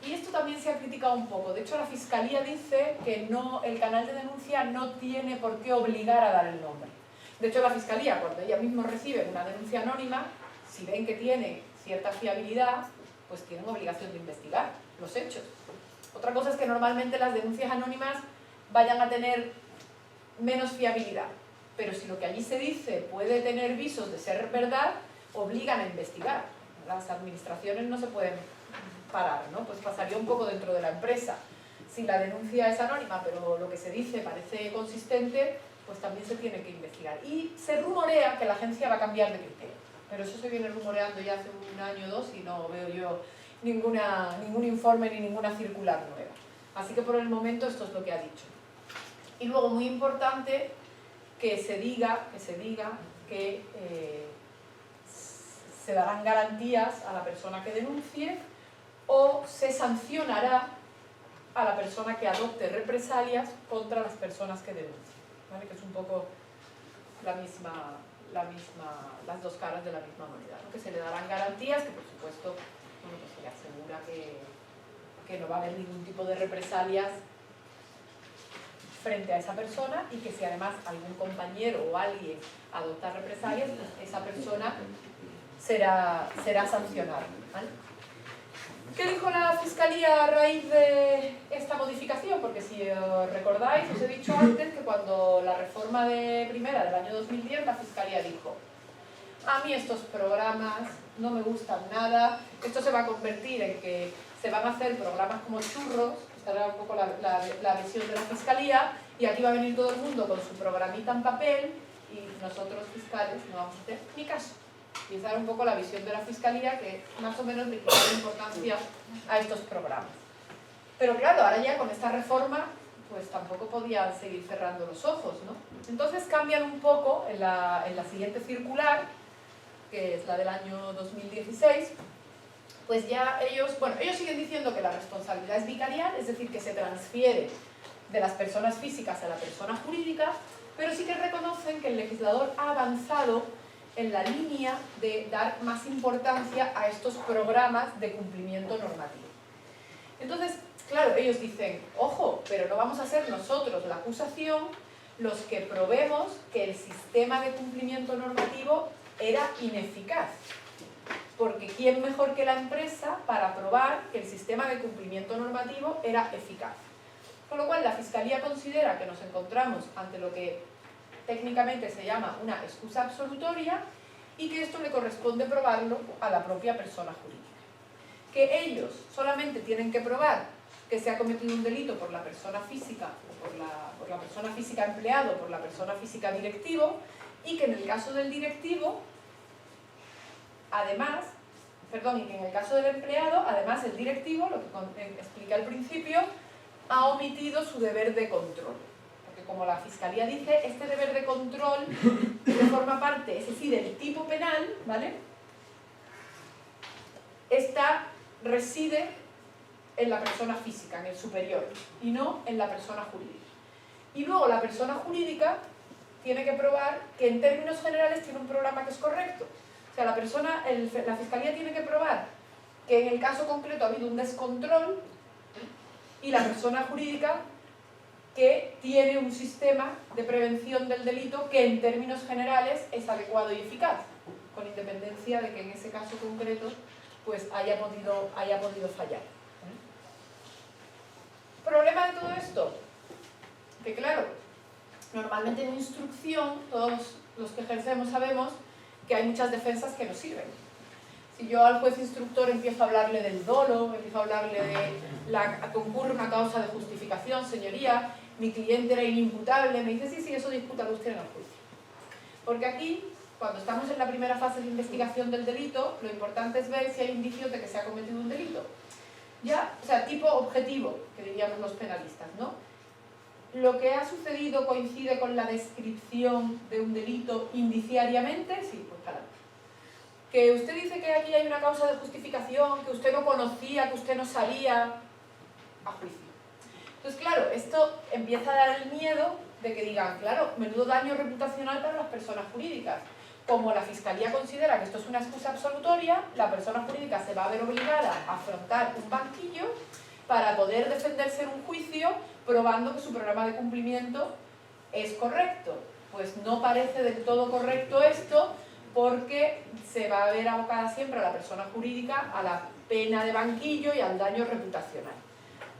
Speaker 2: Y esto también se ha criticado un poco. De hecho, la Fiscalía dice que el canal de denuncia no tiene por qué obligar a dar el nombre. De hecho, la Fiscalía, cuando ella misma recibe una denuncia anónima, si ven que tiene cierta fiabilidad, pues tienen obligación de investigar los hechos. Otra cosa es que normalmente las denuncias anónimas vayan a tener menos fiabilidad. Pero si lo que allí se dice puede tener visos de ser verdad, obligan a investigar. Las administraciones no se pueden parar, ¿no? Pues pasaría un poco dentro de la empresa. Si la denuncia es anónima, pero lo que se dice parece consistente, pues también se tiene que investigar. Y se rumorea que la agencia va a cambiar de criterio. Pero eso se viene rumoreando ya hace un año o dos y no veo yo ningún informe ni ninguna circular nueva. Así que por el momento esto es lo que ha dicho. Y luego, muy importante, que se diga que se darán garantías a la persona que denuncie o se sancionará a la persona que adopte represalias contra las personas que denuncien, ¿vale? Que es un poco las dos caras de la misma moneda, ¿no? Que se le darán garantías, que por supuesto bueno, pues se le asegura que no va a haber ningún tipo de represalias frente a esa persona, y que si además algún compañero o alguien adopta represalias, pues esa persona será sancionada, ¿vale? ¿Qué dijo la Fiscalía a raíz de esta modificación? Porque si os recordáis, os he dicho antes que cuando la reforma primera del año 2010, la Fiscalía dijo: a mí estos programas no me gustan nada, esto se va a convertir en que se van a hacer programas como churros. Esta era un poco la visión de la Fiscalía, y aquí va a venir todo el mundo con su programita en papel y nosotros fiscales no vamos a hacer ni caso. Y esa era un poco la visión de la Fiscalía, que más o menos le quitaba importancia a estos programas. Pero claro, ahora ya con esta reforma pues tampoco podían seguir cerrando los ojos, ¿no? Entonces cambian un poco en la siguiente circular, que es la del año 2016, pues ya ellos siguen diciendo que la responsabilidad es vicarial, es decir, que se transfiere de las personas físicas a la persona jurídica, pero sí que reconocen que el legislador ha avanzado en la línea de dar más importancia a estos programas de cumplimiento normativo. Entonces, claro, ellos dicen: ojo, pero no vamos a ser nosotros la acusación los que probemos que el sistema de cumplimiento normativo era ineficaz. Porque ¿quién mejor que la empresa para probar que el sistema de cumplimiento normativo era eficaz? Con lo cual, la Fiscalía considera que nos encontramos ante lo que técnicamente se llama una excusa absolutoria, y que esto le corresponde probarlo a la propia persona jurídica. Que ellos solamente tienen que probar que se ha cometido un delito por la persona física, por la persona física empleado, por la persona física directivo, y que en el caso del directivo, además, y que en el caso del empleado, además el directivo, lo que expliqué al principio, ha omitido su deber de control. Porque como la Fiscalía dice, este deber de control que forma parte, es decir, del tipo penal, ¿vale? Reside en la persona física, en el superior, y no en la persona jurídica. Y luego la persona jurídica tiene que probar que en términos generales tiene un programa que es correcto. O sea, la Fiscalía tiene que probar que en el caso concreto ha habido un descontrol, y la persona jurídica que tiene un sistema de prevención del delito que en términos generales es adecuado y eficaz, con independencia de que en ese caso concreto pues haya podido fallar. ¿Problema de todo esto? Que claro, normalmente en instrucción, todos los que ejercemos sabemos que hay muchas defensas que no sirven. Si yo al juez instructor empiezo a hablarle del dolo, empiezo a hablarle de concurre una causa de justificación, señoría, mi cliente era inimputable, me dice: sí, eso discútalo usted en el juicio. Porque aquí, cuando estamos en la primera fase de investigación del delito, lo importante es ver si hay indicios de que se ha cometido un delito. Ya, o sea, tipo objetivo, que diríamos los penalistas, ¿no? ¿Lo que ha sucedido coincide con la descripción de un delito indiciariamente? Sí, pues para adelante. Que usted dice que aquí hay una causa de justificación, que usted no conocía, que usted no sabía, a juicio. Entonces, claro, esto empieza a dar el miedo de que digan: claro, menudo daño reputacional para las personas jurídicas. Como la Fiscalía considera que esto es una excusa absolutoria, la persona jurídica se va a ver obligada a afrontar un banquillo para poder defenderse en un juicio probando que su programa de cumplimiento es correcto. Pues no parece del todo correcto esto, porque se va a ver abocada siempre a la persona jurídica a la pena de banquillo y al daño reputacional.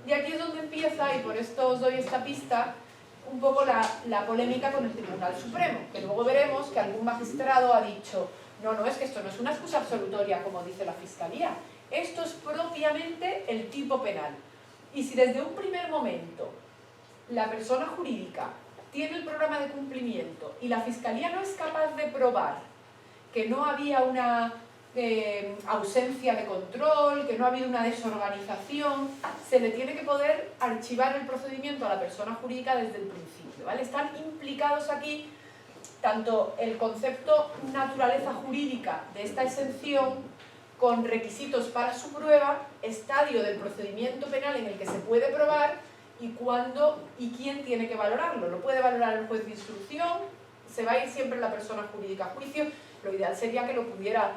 Speaker 2: Y aquí es donde empieza, y por esto os doy esta pista, un poco la polémica con el Tribunal Supremo, que luego veremos que algún magistrado ha dicho: no, es que esto no es una excusa absolutoria como dice la Fiscalía, esto es propiamente el tipo penal. Y si desde un primer momento la persona jurídica tiene el programa de cumplimiento y la Fiscalía no es capaz de probar que no había una ausencia de control, que no ha habido una desorganización, se le tiene que poder archivar el procedimiento a la persona jurídica desde el principio, ¿vale? Están implicados aquí tanto el concepto naturaleza jurídica de esta exención, con requisitos para su prueba, estadio del procedimiento penal en el que se puede probar, y cuándo y quién tiene que valorarlo. Lo puede valorar el juez de instrucción, se va a ir siempre la persona jurídica a juicio. Lo ideal sería que lo pudiera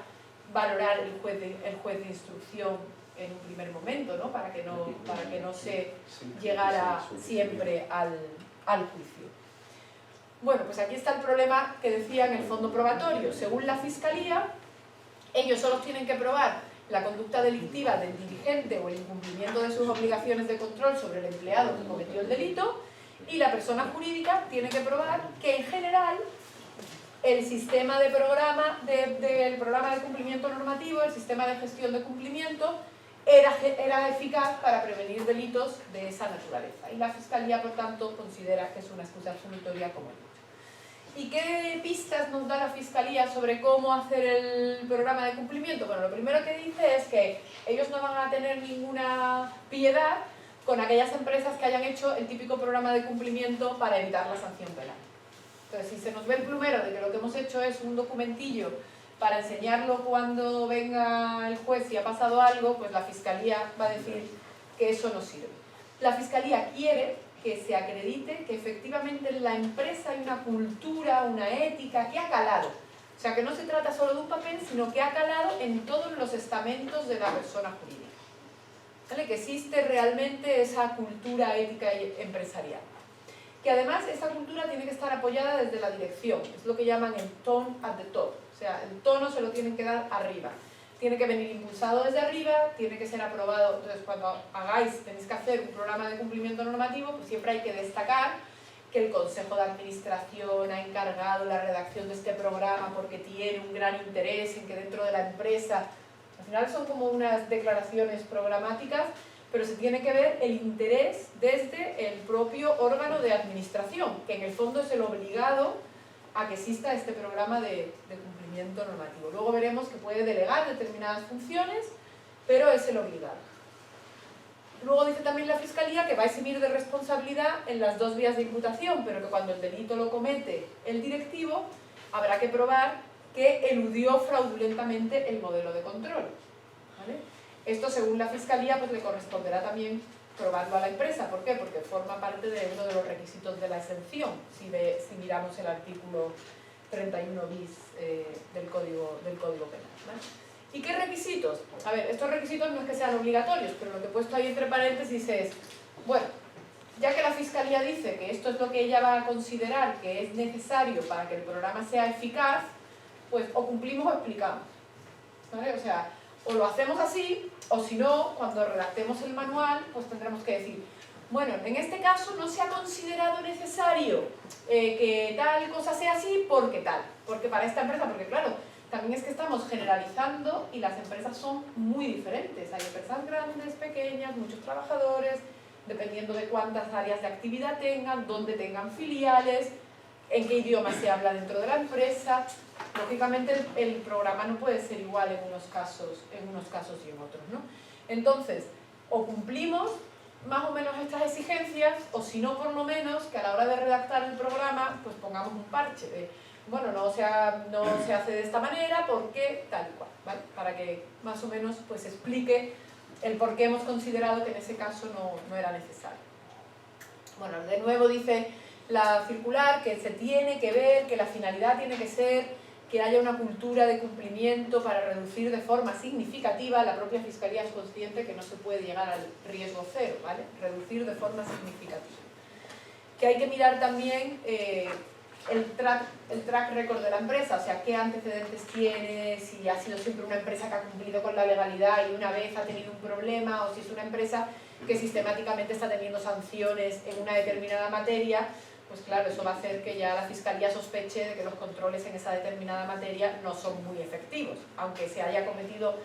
Speaker 2: valorar el juez de instrucción en un primer momento, ¿no? Para que no se llegara siempre al juicio. Bueno, pues aquí está el problema que decía en el fondo probatorio. Según la Fiscalía, ellos solo tienen que probar la conducta delictiva del dirigente o el incumplimiento de sus obligaciones de control sobre el empleado que cometió el delito, y la persona jurídica tiene que probar que en general el sistema de del programa de cumplimiento normativo, el sistema de gestión de cumplimiento, era eficaz para prevenir delitos de esa naturaleza. Y la Fiscalía, por tanto, considera que es una excusa absolutoria como he dicho. ¿Y qué pistas nos da la Fiscalía sobre cómo hacer el programa de cumplimiento? Bueno, lo primero que dice es que ellos no van a tener ninguna piedad con aquellas empresas que hayan hecho el típico programa de cumplimiento para evitar la sanción penal. Entonces, si se nos ve el plumero de que lo que hemos hecho es un documentillo para enseñarlo cuando venga el juez si ha pasado algo, pues la Fiscalía va a decir que eso no sirve. La Fiscalía quiere que se acredite que efectivamente en la empresa hay una cultura, una ética que ha calado. O sea, que no se trata solo de un papel, sino que ha calado en todos los estamentos de la persona jurídica. ¿Vale? Que existe realmente esa cultura ética y empresarial. Que además esa cultura tiene que estar apoyada desde la dirección. Es lo que llaman el tone at the top. O sea, el tono se lo tienen que dar arriba. Tiene que venir impulsado desde arriba, tiene que ser aprobado. Entonces, cuando tenéis que hacer un programa de cumplimiento normativo, pues siempre hay que destacar que el Consejo de Administración ha encargado la redacción de este programa porque tiene un gran interés en que dentro de la empresa, al final son como unas declaraciones programáticas, pero se tiene que ver el interés desde el propio órgano de administración, que en el fondo es el obligado a que exista este programa de cumplimiento normativo. Luego veremos que puede delegar determinadas funciones, pero es el obligado. Luego dice también la Fiscalía que va a eximir de responsabilidad en las dos vías de imputación, pero que cuando el delito lo comete el directivo, habrá que probar que eludió fraudulentamente el modelo de control. ¿Vale? Esto, según la Fiscalía, pues le corresponderá también probarlo a la empresa. ¿Por qué? Porque forma parte de uno de los requisitos de la exención, si miramos el artículo 31 bis del Código Penal. ¿Vale? ¿Y qué requisitos? A ver, estos requisitos no es que sean obligatorios, pero lo que he puesto ahí entre paréntesis es, bueno, ya que la Fiscalía dice que esto es lo que ella va a considerar que es necesario para que el programa sea eficaz, pues o cumplimos o explicamos. ¿Vale? O sea, o lo hacemos así, o si no, cuando redactemos el manual, pues tendremos que decir, bueno, en este caso no se ha considerado necesario que tal cosa sea así, porque tal, porque para esta empresa, porque claro, también es que estamos generalizando y las empresas son muy diferentes. Hay empresas grandes, pequeñas, muchos trabajadores, dependiendo de cuántas áreas de actividad tengan, dónde tengan filiales, en qué idioma se habla dentro de la empresa. Lógicamente el programa no puede ser igual en unos casos y en otros, ¿no? Entonces, o cumplimos más o menos estas exigencias, o si no, por lo menos, que a la hora de redactar el programa, pues pongamos un parche de, bueno, no se hace de esta manera, porque tal y cual, ¿vale? Para que más o menos pues explique el por qué hemos considerado que en ese caso no era necesario. Bueno, de nuevo dice la circular que se tiene que ver, que la finalidad tiene que ser que haya una cultura de cumplimiento para reducir de forma significativa. La propia Fiscalía es consciente que no se puede llegar al riesgo cero, ¿vale? Reducir de forma significativa. Que hay que mirar también el track record de la empresa, o sea, qué antecedentes tiene, si ha sido siempre una empresa que ha cumplido con la legalidad y una vez ha tenido un problema, o si es una empresa que sistemáticamente está teniendo sanciones en una determinada materia. Pues claro, eso va a hacer que ya la Fiscalía sospeche de que los controles en esa determinada materia no son muy efectivos. Aunque se haya cometido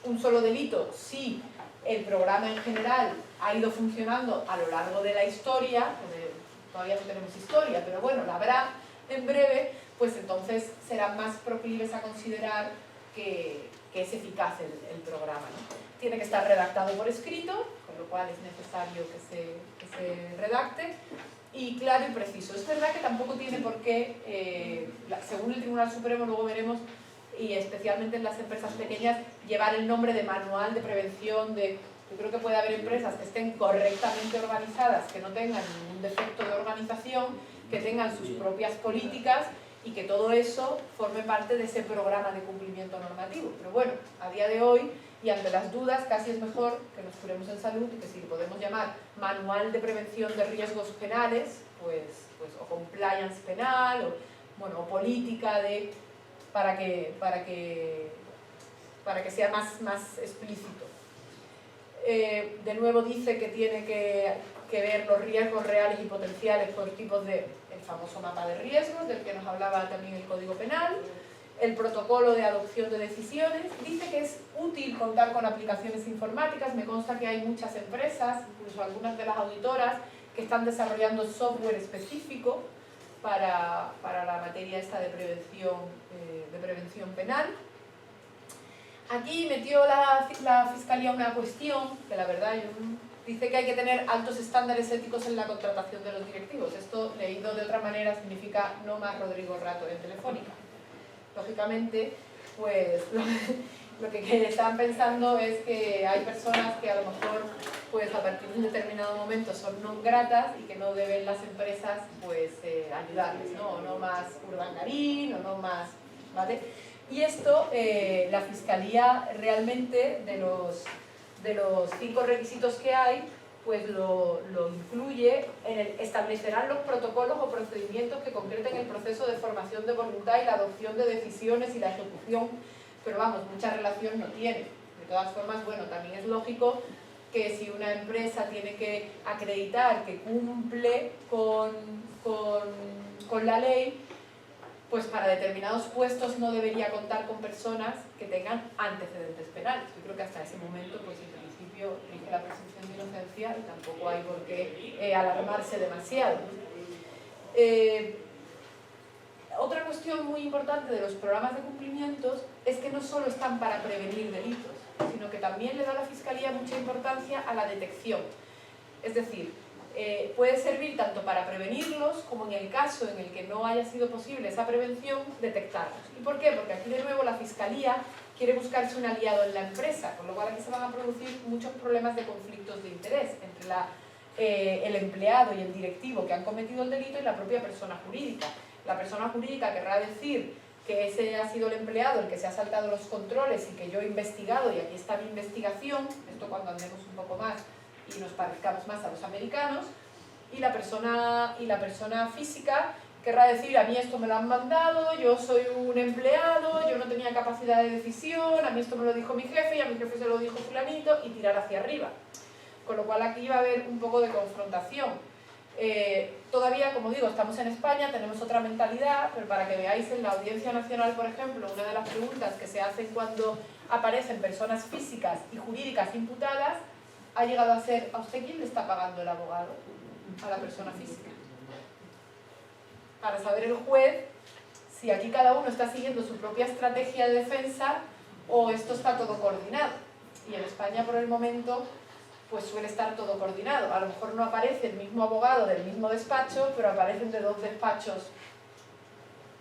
Speaker 2: un solo delito, si el programa en general ha ido funcionando a lo largo de la historia, todavía no tenemos historia, pero bueno, la habrá en breve, pues entonces serán más proclives a considerar que es eficaz el programa, ¿no? Tiene que estar redactado por escrito, con lo cual es necesario que se redacte, y claro y preciso. Es verdad que tampoco tiene por qué, según el Tribunal Supremo, luego veremos, y especialmente en las empresas pequeñas, llevar el nombre de manual de prevención de... Yo creo que puede haber empresas que estén correctamente organizadas, que no tengan ningún defecto de organización, que tengan sus propias políticas y que todo eso forme parte de ese programa de cumplimiento normativo. Pero bueno, a día de hoy, y ante las dudas, casi es mejor que nos curemos en salud y que si lo podemos llamar manual de prevención de riesgos penales, pues o compliance penal, o, bueno, o política para que sea más explícito. De nuevo dice que tiene que ver los riesgos reales y potenciales por tipos de, el famoso mapa de riesgos, del que nos hablaba también el Código Penal, el protocolo de adopción de decisiones. Dice que es útil contar con aplicaciones informáticas. Me consta que hay muchas empresas, incluso algunas de las auditoras, que están desarrollando software específico para la materia esta de prevención penal. Aquí metió la Fiscalía una cuestión que la verdad dice que hay que tener altos estándares éticos en la contratación de los directivos. Esto, leído de otra manera, significa no más Rodrigo Rato en Telefónica. Lógicamente, pues lo que están pensando es que hay personas que a lo mejor pues a partir de un determinado momento son no gratas y que no deben las empresas pues ayudarles, ¿no? O no más urdangarín, o no más, ¿vale? Y esto, la Fiscalía realmente, de los 5 requisitos que hay, pues lo incluye en establecerán los protocolos o procedimientos que concreten el proceso de formación de voluntad y la adopción de decisiones y la ejecución, pero vamos, mucha relación no tiene. De todas formas, bueno, también es lógico que si una empresa tiene que acreditar que cumple con la ley, pues para determinados puestos no debería contar con personas que tengan antecedentes penales. Yo creo que hasta ese momento, pues en principio, rige la presunción de inocencia y tampoco hay por qué alarmarse demasiado. Otra cuestión muy importante de los programas de cumplimientos es que no solo están para prevenir delitos, sino que también le da a la Fiscalía mucha importancia a la detección. Es decir, puede servir tanto para prevenirlos como en el caso en el que no haya sido posible esa prevención, detectarlos. ¿Y por qué? Porque aquí de nuevo la Fiscalía quiere buscarse un aliado en la empresa, con lo cual aquí se van a producir muchos problemas de conflictos de interés entre el empleado y el directivo que han cometido el delito y la propia persona jurídica. La persona jurídica querrá decir que ese ha sido el empleado el que se ha saltado los controles y que yo he investigado y aquí está mi investigación, esto cuando andemos un poco más y nos parezcamos más a los americanos, y la persona física querrá decir, a mí esto me lo han mandado, yo soy un empleado, yo no tenía capacidad de decisión, a mí esto me lo dijo mi jefe y a mi jefe se lo dijo fulanito, y tirar hacia arriba. Con lo cual aquí va a haber un poco de confrontación. Todavía, como digo, estamos en España, tenemos otra mentalidad, pero para que veáis en la Audiencia Nacional, por ejemplo, una de las preguntas que se hacen cuando aparecen personas físicas y jurídicas imputadas ha llegado a ser, ¿a usted quién le está pagando el abogado? A la persona física. Para saber el juez si aquí cada uno está siguiendo su propia estrategia de defensa o esto está todo coordinado. Y en España, por el momento, pues suele estar todo coordinado. A lo mejor no aparece el mismo abogado del mismo despacho, pero aparecen de 2 despachos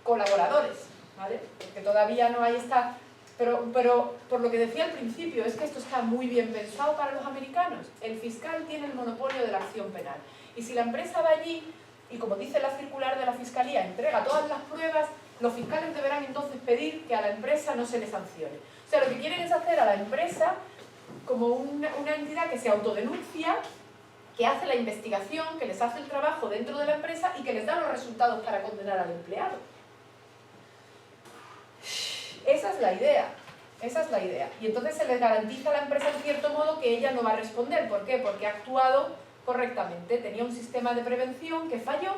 Speaker 2: colaboradores, ¿vale? Porque todavía no hay esta... Pero por lo que decía al principio, es que esto está muy bien pensado para los americanos. El fiscal tiene el monopolio de la acción penal. Y si la empresa va allí, y como dice la circular de la Fiscalía, entrega todas las pruebas, los fiscales deberán entonces pedir que a la empresa no se le sancione. O sea, lo que quieren es hacer a la empresa como una entidad que se autodenuncia, que hace la investigación, que les hace el trabajo dentro de la empresa y que les da los resultados para condenar al empleado. Esa es la idea, esa es la idea. Y entonces se les garantiza a la empresa en cierto modo que ella no va a responder. ¿Por qué? Porque ha actuado correctamente. Tenía un sistema de prevención que falló,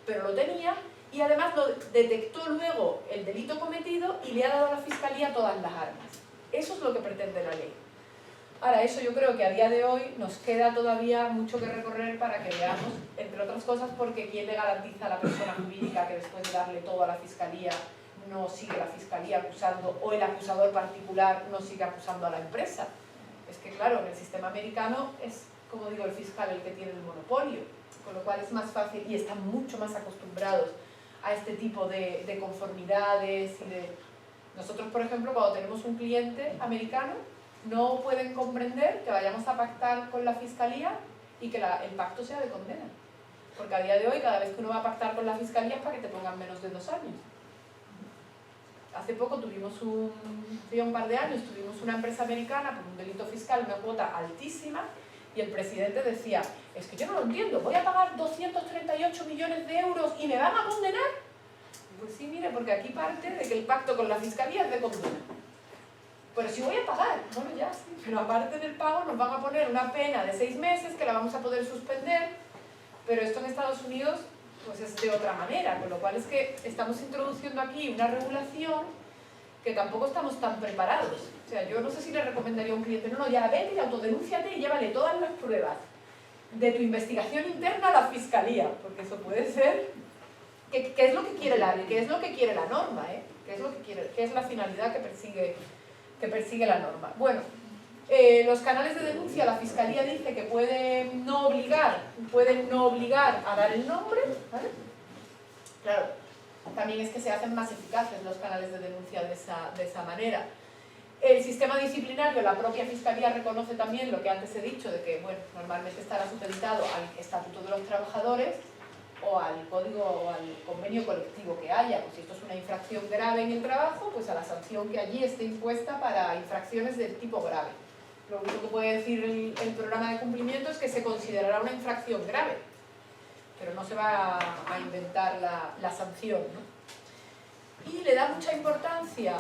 Speaker 2: pero lo tenía, y además lo detectó luego el delito cometido y le ha dado a la Fiscalía todas las armas. Eso es lo que pretende la ley. Ahora, eso yo creo que a día de hoy nos queda todavía mucho que recorrer para que veamos, entre otras cosas, porque ¿quién le garantiza a la persona jurídica que después de darle todo a la Fiscalía no sigue la Fiscalía acusando, o el acusador particular no sigue acusando a la empresa? Es que claro, en el sistema americano es, como digo, el fiscal el que tiene el monopolio, con lo cual es más fácil y están mucho más acostumbrados a este tipo de conformidades y de... Nosotros, por ejemplo, cuando tenemos un cliente americano, no pueden comprender que vayamos a pactar con la Fiscalía y que el pacto sea de condena. Porque a día de hoy, cada vez que uno va a pactar con la Fiscalía es para que te pongan menos de 2 años. hace poco hace un par de años, tuvimos una empresa americana por un delito fiscal, una cuota altísima, y el presidente decía, es que yo no lo entiendo, voy a pagar 238 millones de euros y me van a condenar. Pues sí, mire, porque aquí parte de que el pacto con la fiscalía es de condena. Pero si voy a pagar, bueno ya sí, pero aparte del pago nos van a poner una pena de 6 meses que la vamos a poder suspender, pero esto en Estados Unidos pues es de otra manera, con lo cual es que estamos introduciendo aquí una regulación que tampoco estamos tan preparados. O sea, yo no sé si le recomendaría a un cliente, no, ya vete y autodenúnciate y llévale todas las pruebas de tu investigación interna a la fiscalía, porque eso puede ser, ¿qué es lo que quiere qué es lo que quiere la norma? ¿Qué es la finalidad que persigue la norma? Bueno, los canales de denuncia, la fiscalía dice que pueden no obligar a dar el nombre, ¿vale? Claro, también es que se hacen más eficaces los canales de denuncia de esa manera. El sistema disciplinario, la propia fiscalía reconoce también lo que antes he dicho, de que, bueno, normalmente estará supeditado al Estatuto de los Trabajadores o al código o al convenio colectivo que haya. Pues si esto es una infracción grave en el trabajo, pues a la sanción que allí esté impuesta para infracciones del tipo grave. Lo único que puede decir el programa de cumplimiento es que se considerará una infracción grave, pero no se va a inventar la sanción, ¿no? Y le da mucha importancia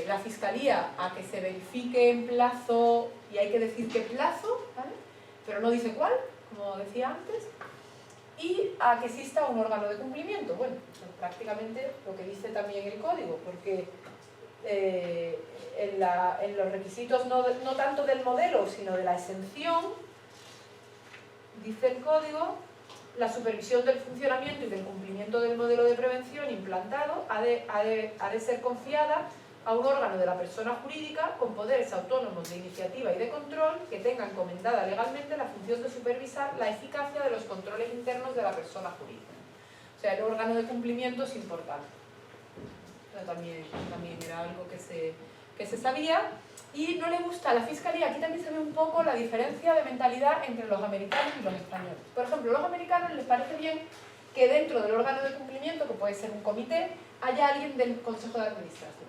Speaker 2: la Fiscalía a que se verifique en plazo, y hay que decir qué plazo, ¿vale? Pero no dice cuál, como decía antes, y a que exista un órgano de cumplimiento. Bueno, pues prácticamente lo que dice también el código, porque en los requisitos no tanto del modelo, sino de la exención, dice el código, la supervisión del funcionamiento y del cumplimiento del modelo de prevención implantado ha de ser confiada a un órgano de la persona jurídica con poderes autónomos de iniciativa y de control que tenga encomendada legalmente la función de supervisar la eficacia de los controles internos de la persona jurídica. O sea, el órgano de cumplimiento es importante. Pero también era algo que se sabía. Y no le gusta a la Fiscalía, aquí también se ve un poco la diferencia de mentalidad entre los americanos y los españoles. Por ejemplo, a los americanos les parece bien que dentro del órgano de cumplimiento, que puede ser un comité, haya alguien del Consejo de Administración.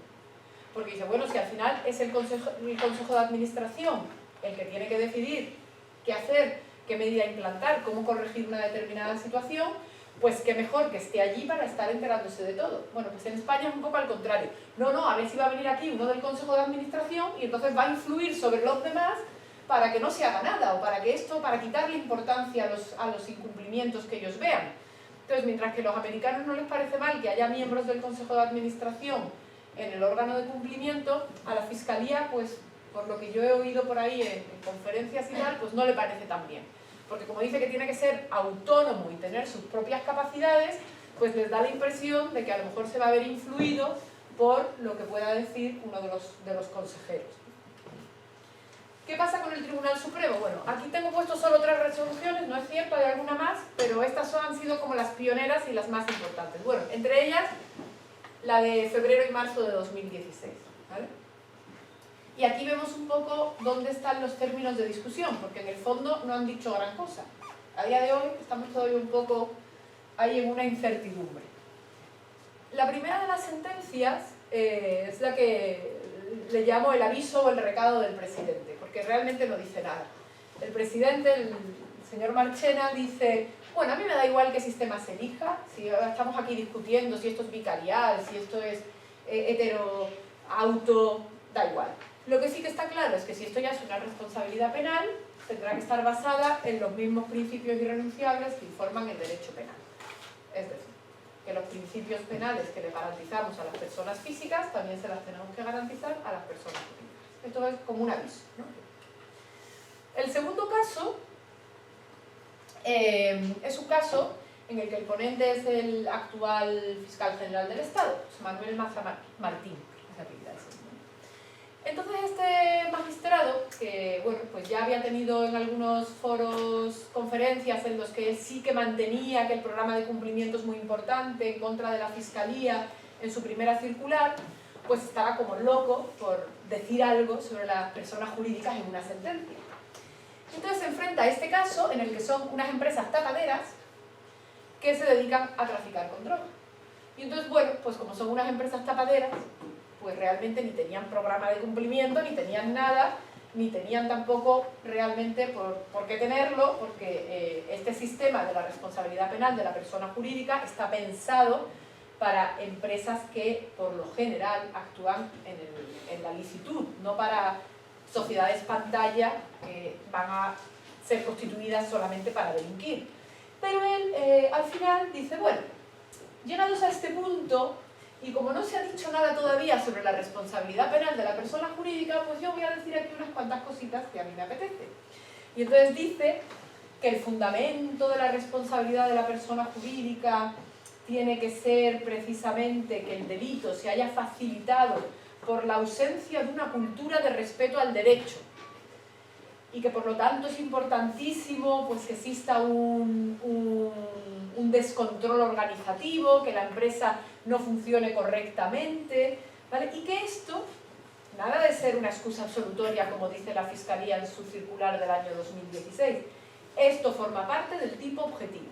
Speaker 2: Porque dice, bueno, si al final es el Consejo de Administración el que tiene que decidir qué hacer, qué medida implantar, cómo corregir una determinada situación, pues qué mejor que esté allí para estar enterándose de todo. Bueno, pues en España es un poco al contrario. No, a ver si va a venir aquí uno del Consejo de Administración y entonces va a influir sobre los demás para que no se haga nada, o para quitarle importancia a los incumplimientos que ellos vean. Entonces, mientras que a los americanos no les parece mal que haya miembros del Consejo de Administración en el órgano de cumplimiento, a la Fiscalía, pues, por lo que yo he oído por ahí en conferencias y tal, pues no le parece tan bien. Porque como dice que tiene que ser autónomo y tener sus propias capacidades, pues les da la impresión de que a lo mejor se va a ver influido por lo que pueda decir uno de los consejeros. ¿Qué pasa con el Tribunal Supremo? Bueno, aquí tengo puesto solo 3 resoluciones, no es cierto, hay alguna más, pero estas han sido como las pioneras y las más importantes. Bueno, entre ellas, la de febrero y marzo de 2016, ¿vale? Y aquí vemos un poco dónde están los términos de discusión, porque en el fondo no han dicho gran cosa. A día de hoy estamos todavía un poco ahí en una incertidumbre. La primera de las sentencias es la que le llamo el aviso o el recado del presidente, porque realmente no dice nada. El presidente, el señor Marchena, dice, bueno, a mí me da igual qué sistema se elija, si estamos aquí discutiendo si esto es vicarial, si esto es hetero, auto, da igual. Lo que sí que está claro es que si esto ya es una responsabilidad penal, tendrá que estar basada en los mismos principios irrenunciables que informan el derecho penal. Es decir, que los principios penales que le garantizamos a las personas físicas también se las tenemos que garantizar a las personas jurídicas. Esto es como un aviso, ¿no? El segundo caso es un caso en el que el ponente es el actual fiscal general del Estado, José Manuel Maza Martín. Entonces este magistrado, que bueno, pues ya había tenido en algunos foros conferencias en los que él sí que mantenía que el programa de cumplimiento es muy importante en contra de la Fiscalía en su primera circular, pues estaba como loco por decir algo sobre las personas jurídicas en una sentencia. Entonces se enfrenta a este caso en el que son unas empresas tapaderas que se dedican a traficar con droga. Y entonces, bueno, pues como son unas empresas tapaderas, pues realmente ni tenían programa de cumplimiento, ni tenían nada, ni tenían tampoco realmente por qué tenerlo, porque este sistema de la responsabilidad penal de la persona jurídica está pensado para empresas que por lo general actúan en la licitud, no para sociedades pantalla que van a ser constituidas solamente para delinquir. Pero él al final dice, bueno, llegados a este punto, y como no se ha dicho nada todavía sobre la responsabilidad penal de la persona jurídica, pues yo voy a decir aquí unas cuantas cositas que a mí me apetece. Y entonces dice que el fundamento de la responsabilidad de la persona jurídica tiene que ser precisamente que el delito se haya facilitado por la ausencia de una cultura de respeto al derecho, y que por lo tanto es importantísimo pues, que exista un descontrol organizativo, que la empresa no funcione correctamente, ¿vale? Y que esto, nada de ser una excusa absolutoria como dice la Fiscalía en su circular del año 2016, esto forma parte del tipo objetivo.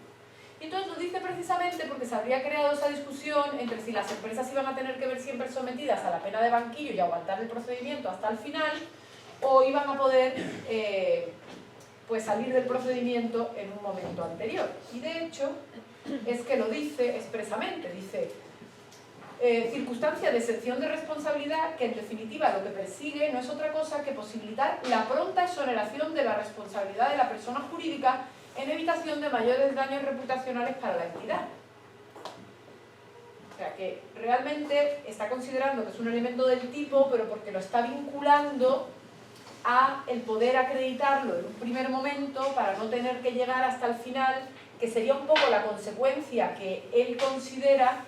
Speaker 2: Y entonces lo dice precisamente porque se habría creado esa discusión entre si las empresas iban a tener que ver siempre sometidas a la pena de banquillo y aguantar el procedimiento hasta el final, o iban a poder pues salir del procedimiento en un momento anterior. Y de hecho, es que lo dice expresamente, dice circunstancia de exención de responsabilidad que en definitiva lo que persigue no es otra cosa que posibilitar la pronta exoneración de la responsabilidad de la persona jurídica en evitación de mayores daños reputacionales para la entidad. O sea que realmente está considerando que es un elemento del tipo, pero porque lo está vinculando a el poder acreditarlo en un primer momento para no tener que llegar hasta el final, que sería un poco la consecuencia que él considera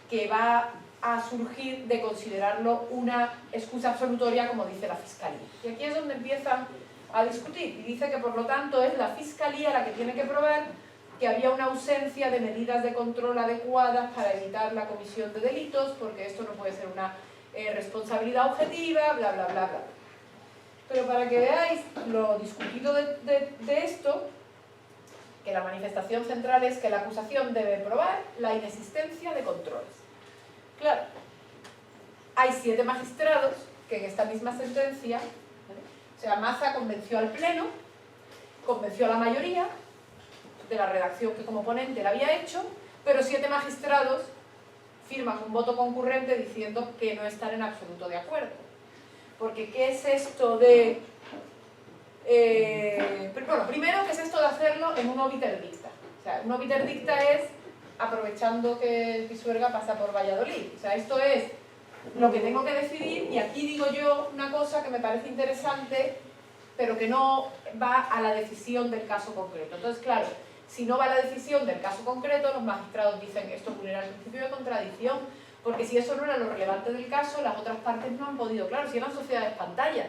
Speaker 2: que va a surgir de considerarlo una excusa absolutoria, como dice la Fiscalía. Y aquí es donde empiezan a discutir, y dice que por lo tanto es la Fiscalía la que tiene que probar que había una ausencia de medidas de control adecuadas para evitar la comisión de delitos, porque esto no puede ser una responsabilidad objetiva, bla, bla, bla, bla. Pero para que veáis lo discutido de esto, que la manifestación central es que la acusación debe probar la inexistencia de controles. Claro, hay 7 magistrados que en esta misma sentencia, ¿vale? O sea, Maza convenció al Pleno, convenció a la mayoría de la redacción que como ponente la había hecho, pero 7 magistrados firman un voto concurrente diciendo que no están en absoluto de acuerdo. Porque ¿qué es esto de...? Bueno, primero, ¿qué es esto de hacerlo en un obiter dicta? O sea, un obiter dicta es aprovechando que el Pisuerga pasa por Valladolid. O sea, esto es lo que tengo que decidir y aquí digo yo una cosa que me parece interesante, pero que no va a la decisión del caso concreto. Entonces, claro, si no va a la decisión del caso concreto, los magistrados dicen que esto vulnera el principio de contradicción, porque si eso no era lo relevante del caso, las otras partes no han podido, claro, si eran sociedades pantalla,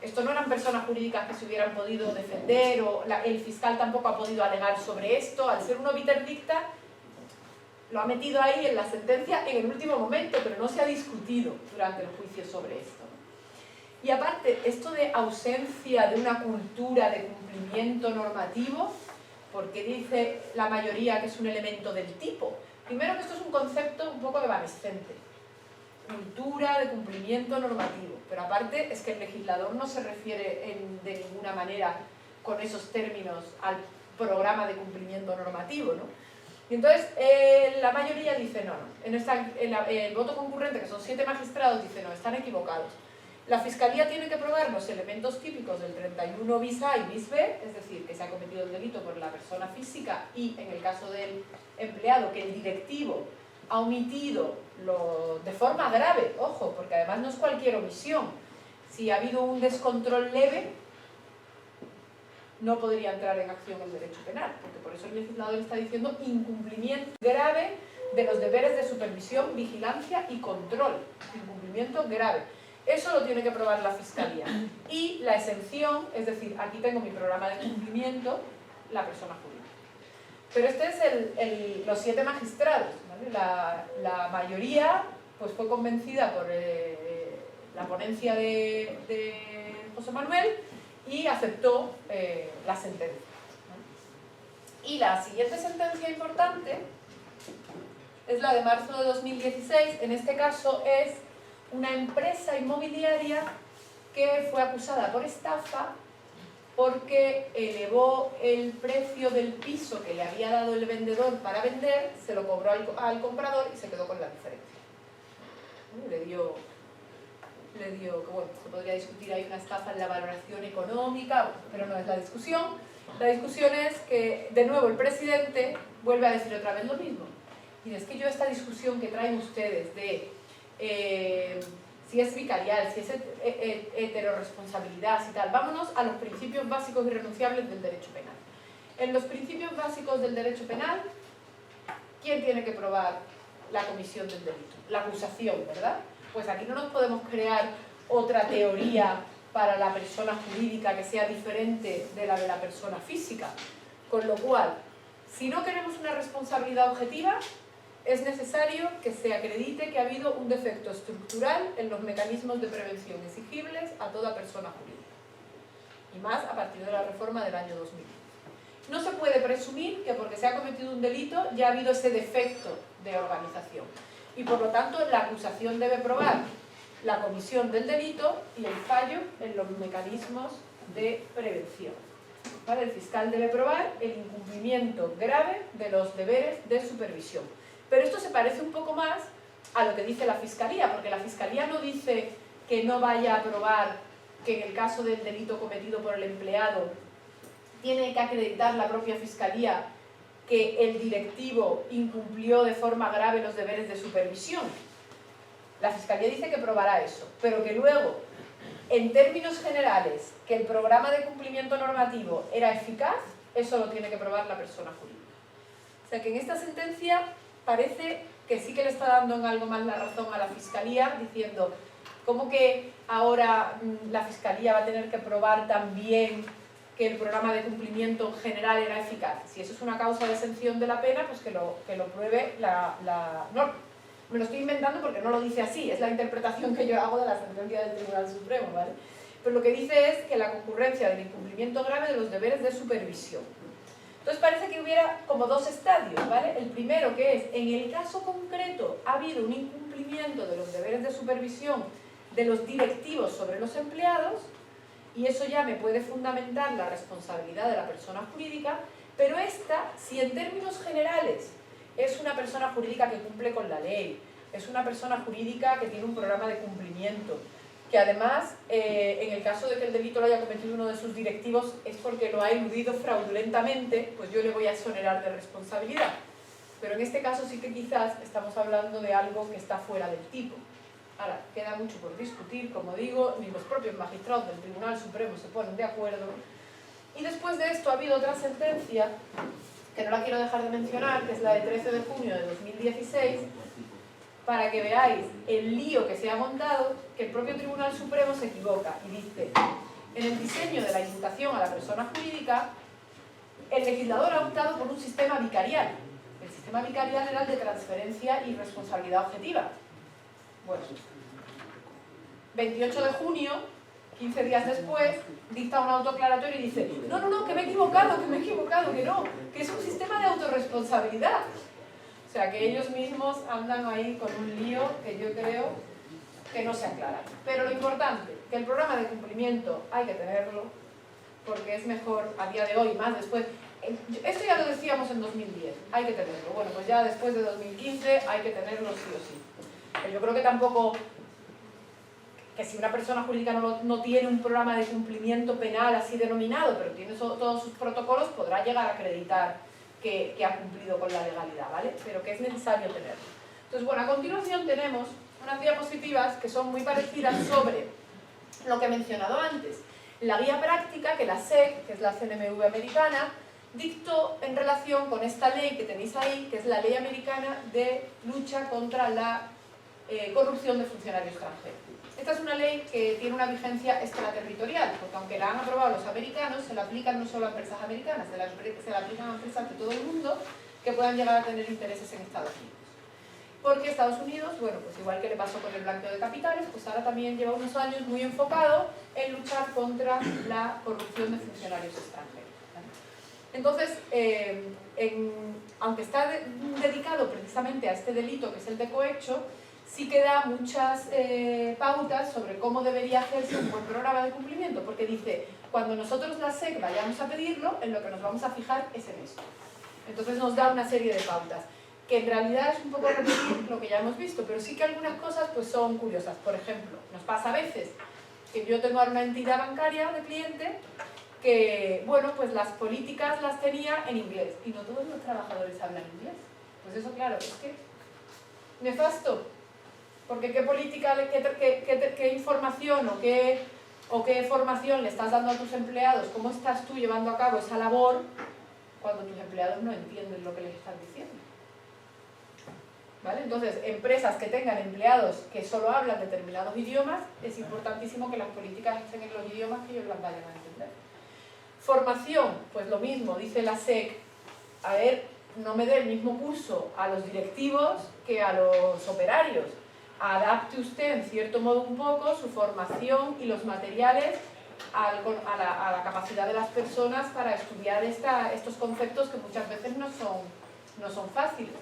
Speaker 2: esto no eran personas jurídicas que se hubieran podido defender, o el fiscal tampoco ha podido alegar sobre esto, al ser un obiter dicta, lo ha metido ahí en la sentencia en el último momento, pero no se ha discutido durante el juicio sobre esto. Y aparte, esto de ausencia de una cultura de cumplimiento normativo, porque dice la mayoría que es un elemento del tipo. Primero que esto es un concepto un poco evanescente. Cultura de cumplimiento normativo. Pero aparte es que el legislador no se refiere de ninguna manera con esos términos al programa de cumplimiento normativo, ¿no? Y entonces la mayoría dice no, no. El voto concurrente, que son 7 magistrados, dice no, están equivocados. La Fiscalía tiene que probar los elementos típicos del 31 bis A y bis B, es decir, que se ha cometido el delito por la persona física y, en el caso del empleado, que el directivo ha omitido de forma grave, ojo, porque además no es cualquier omisión. Si ha habido un descontrol leve, no podría entrar en acción el derecho penal, porque por eso el legislador está diciendo incumplimiento grave de los deberes de supervisión, vigilancia y control. Incumplimiento grave. Eso lo tiene que probar la Fiscalía. Y la exención, es decir, aquí tengo mi programa de cumplimiento, la persona jurídica. Pero este es los 7 magistrados, ¿vale? La mayoría pues, fue convencida por la ponencia de José Manuel y aceptó la sentencia, ¿vale? Y la siguiente sentencia importante es la de marzo de 2016. En este caso es una empresa inmobiliaria que fue acusada por estafa porque elevó el precio del piso que le había dado el vendedor para vender, se lo cobró al comprador y se quedó con la diferencia. Le dio, que bueno, se podría discutir, hay una estafa en la valoración económica, pero no es la discusión. La discusión es que, de nuevo, el presidente vuelve a decir otra vez lo mismo. Y es que yo esta discusión que traen ustedes de si es vicarial, si es heteroresponsabilidad, si tal, vámonos a los principios básicos irrenunciables del derecho penal. En los principios básicos del derecho penal, ¿quién tiene que probar la comisión del delito? La acusación, ¿verdad? Pues aquí no nos podemos crear otra teoría para la persona jurídica que sea diferente de la persona física. Con lo cual, si no queremos una responsabilidad objetiva, es necesario que se acredite que ha habido un defecto estructural en los mecanismos de prevención exigibles a toda persona jurídica. Y más a partir de la reforma del año 2000. No se puede presumir que porque se ha cometido un delito ya ha habido ese defecto de organización. Y por lo tanto la acusación debe probar la comisión del delito y el fallo en los mecanismos de prevención. ¿Vale? El fiscal debe probar el incumplimiento grave de los deberes de supervisión. Pero esto se parece un poco más a lo que dice la Fiscalía, porque la Fiscalía no dice que no vaya a probar que en el caso del delito cometido por el empleado tiene que acreditar la propia Fiscalía que el directivo incumplió de forma grave los deberes de supervisión. La Fiscalía dice que probará eso, pero que luego, en términos generales, que el programa de cumplimiento normativo era eficaz, eso lo tiene que probar la persona jurídica. O sea que en esta sentencia parece que sí que le está dando en algo más la razón a la Fiscalía, diciendo, ¿cómo que ahora la Fiscalía va a tener que probar también que el programa de cumplimiento general era eficaz? Si eso es una causa de exención de la pena, pues que lo pruebe No, me lo estoy inventando porque no lo dice así, es la interpretación que yo hago de la sentencia del Tribunal Supremo, ¿vale? Pero lo que dice es que la concurrencia del incumplimiento grave de los deberes de supervisión. Entonces parece que hubiera como dos estadios, ¿vale? El primero, que es, en el caso concreto ha habido un incumplimiento de los deberes de supervisión de los directivos sobre los empleados, y eso ya me puede fundamentar la responsabilidad de la persona jurídica, pero esta, si en términos generales es una persona jurídica que cumple con la ley, es una persona jurídica que tiene un programa de cumplimiento, que además, en el caso de que el delito lo haya cometido uno de sus directivos es porque lo ha eludido fraudulentamente, pues yo le voy a exonerar de responsabilidad. Pero en este caso sí que quizás estamos hablando de algo que está fuera del tipo. Ahora, queda mucho por discutir, como digo, ni los propios magistrados del Tribunal Supremo se ponen de acuerdo. Y después de esto ha habido otra sentencia, que no la quiero dejar de mencionar, que es la de 13 de junio de 2016, para que veáis el lío que se ha montado, que el propio Tribunal Supremo se equivoca y dice: en el diseño de la imputación a la persona jurídica, el legislador ha optado por un sistema vicarial. El sistema vicarial era el de transferencia y responsabilidad objetiva. Bueno, 28 de junio, 15 días después, dicta un auto aclaratorio y dice: no, que me he equivocado, que no, que es un sistema de autorresponsabilidad. O sea, que ellos mismos andan ahí con un lío que yo creo que no se aclara. Pero lo importante, que el programa de cumplimiento hay que tenerlo, porque es mejor a día de hoy, más después. Esto ya lo decíamos en 2010, hay que tenerlo. Bueno, pues ya después de 2015 hay que tenerlo sí o sí. Pero yo creo que tampoco, que si una persona jurídica no tiene un programa de cumplimiento penal así denominado, pero tiene todos sus protocolos, podrá llegar a acreditar que ha cumplido con la legalidad, ¿vale? Pero que es necesario tenerlo. Entonces, bueno, a continuación tenemos unas diapositivas que son muy parecidas sobre lo que he mencionado antes. La guía práctica que la SEC, que es la CNMV americana, dictó en relación con esta ley que tenéis ahí, que es la Ley Americana de Lucha contra la Corrupción de Funcionarios Extranjeros. Esta es una ley que tiene una vigencia extraterritorial, porque aunque la han aprobado los americanos, se la aplican no solo a empresas americanas, se la aplican a empresas de todo el mundo que puedan llegar a tener intereses en Estados Unidos. Porque Estados Unidos, bueno, pues igual que le pasó con el blanqueo de capitales, pues ahora también lleva unos años muy enfocado en luchar contra la corrupción de funcionarios extranjeros. Entonces, aunque está dedicado precisamente a este delito que es el de cohecho, sí que da muchas pautas sobre cómo debería hacerse un buen programa de cumplimiento, porque dice, cuando nosotros la SEC vayamos a pedirlo, en lo que nos vamos a fijar es en esto. Entonces nos da una serie de pautas, que en realidad es un poco repetir lo que ya hemos visto, pero sí que algunas cosas pues son curiosas. Por ejemplo, nos pasa a veces que yo tengo ahora una entidad bancaria de cliente que, bueno, pues las políticas las tenía en inglés y no todos los trabajadores hablan inglés. Pues eso, claro, es que nefasto, porque qué política, qué información o qué formación le estás dando a tus empleados, cómo estás tú llevando a cabo esa labor cuando tus empleados no entienden lo que les estás diciendo. ¿Vale? Entonces, empresas que tengan empleados que solo hablan determinados idiomas, es importantísimo que las políticas estén en los idiomas que ellos las vayan a entender. Formación, pues lo mismo, dice la SEC, a ver, no me dé el mismo curso a los directivos que a los operarios. Adapte usted, en cierto modo un poco, su formación y los materiales a la capacidad de las personas para estudiar estos conceptos que muchas veces no son fáciles.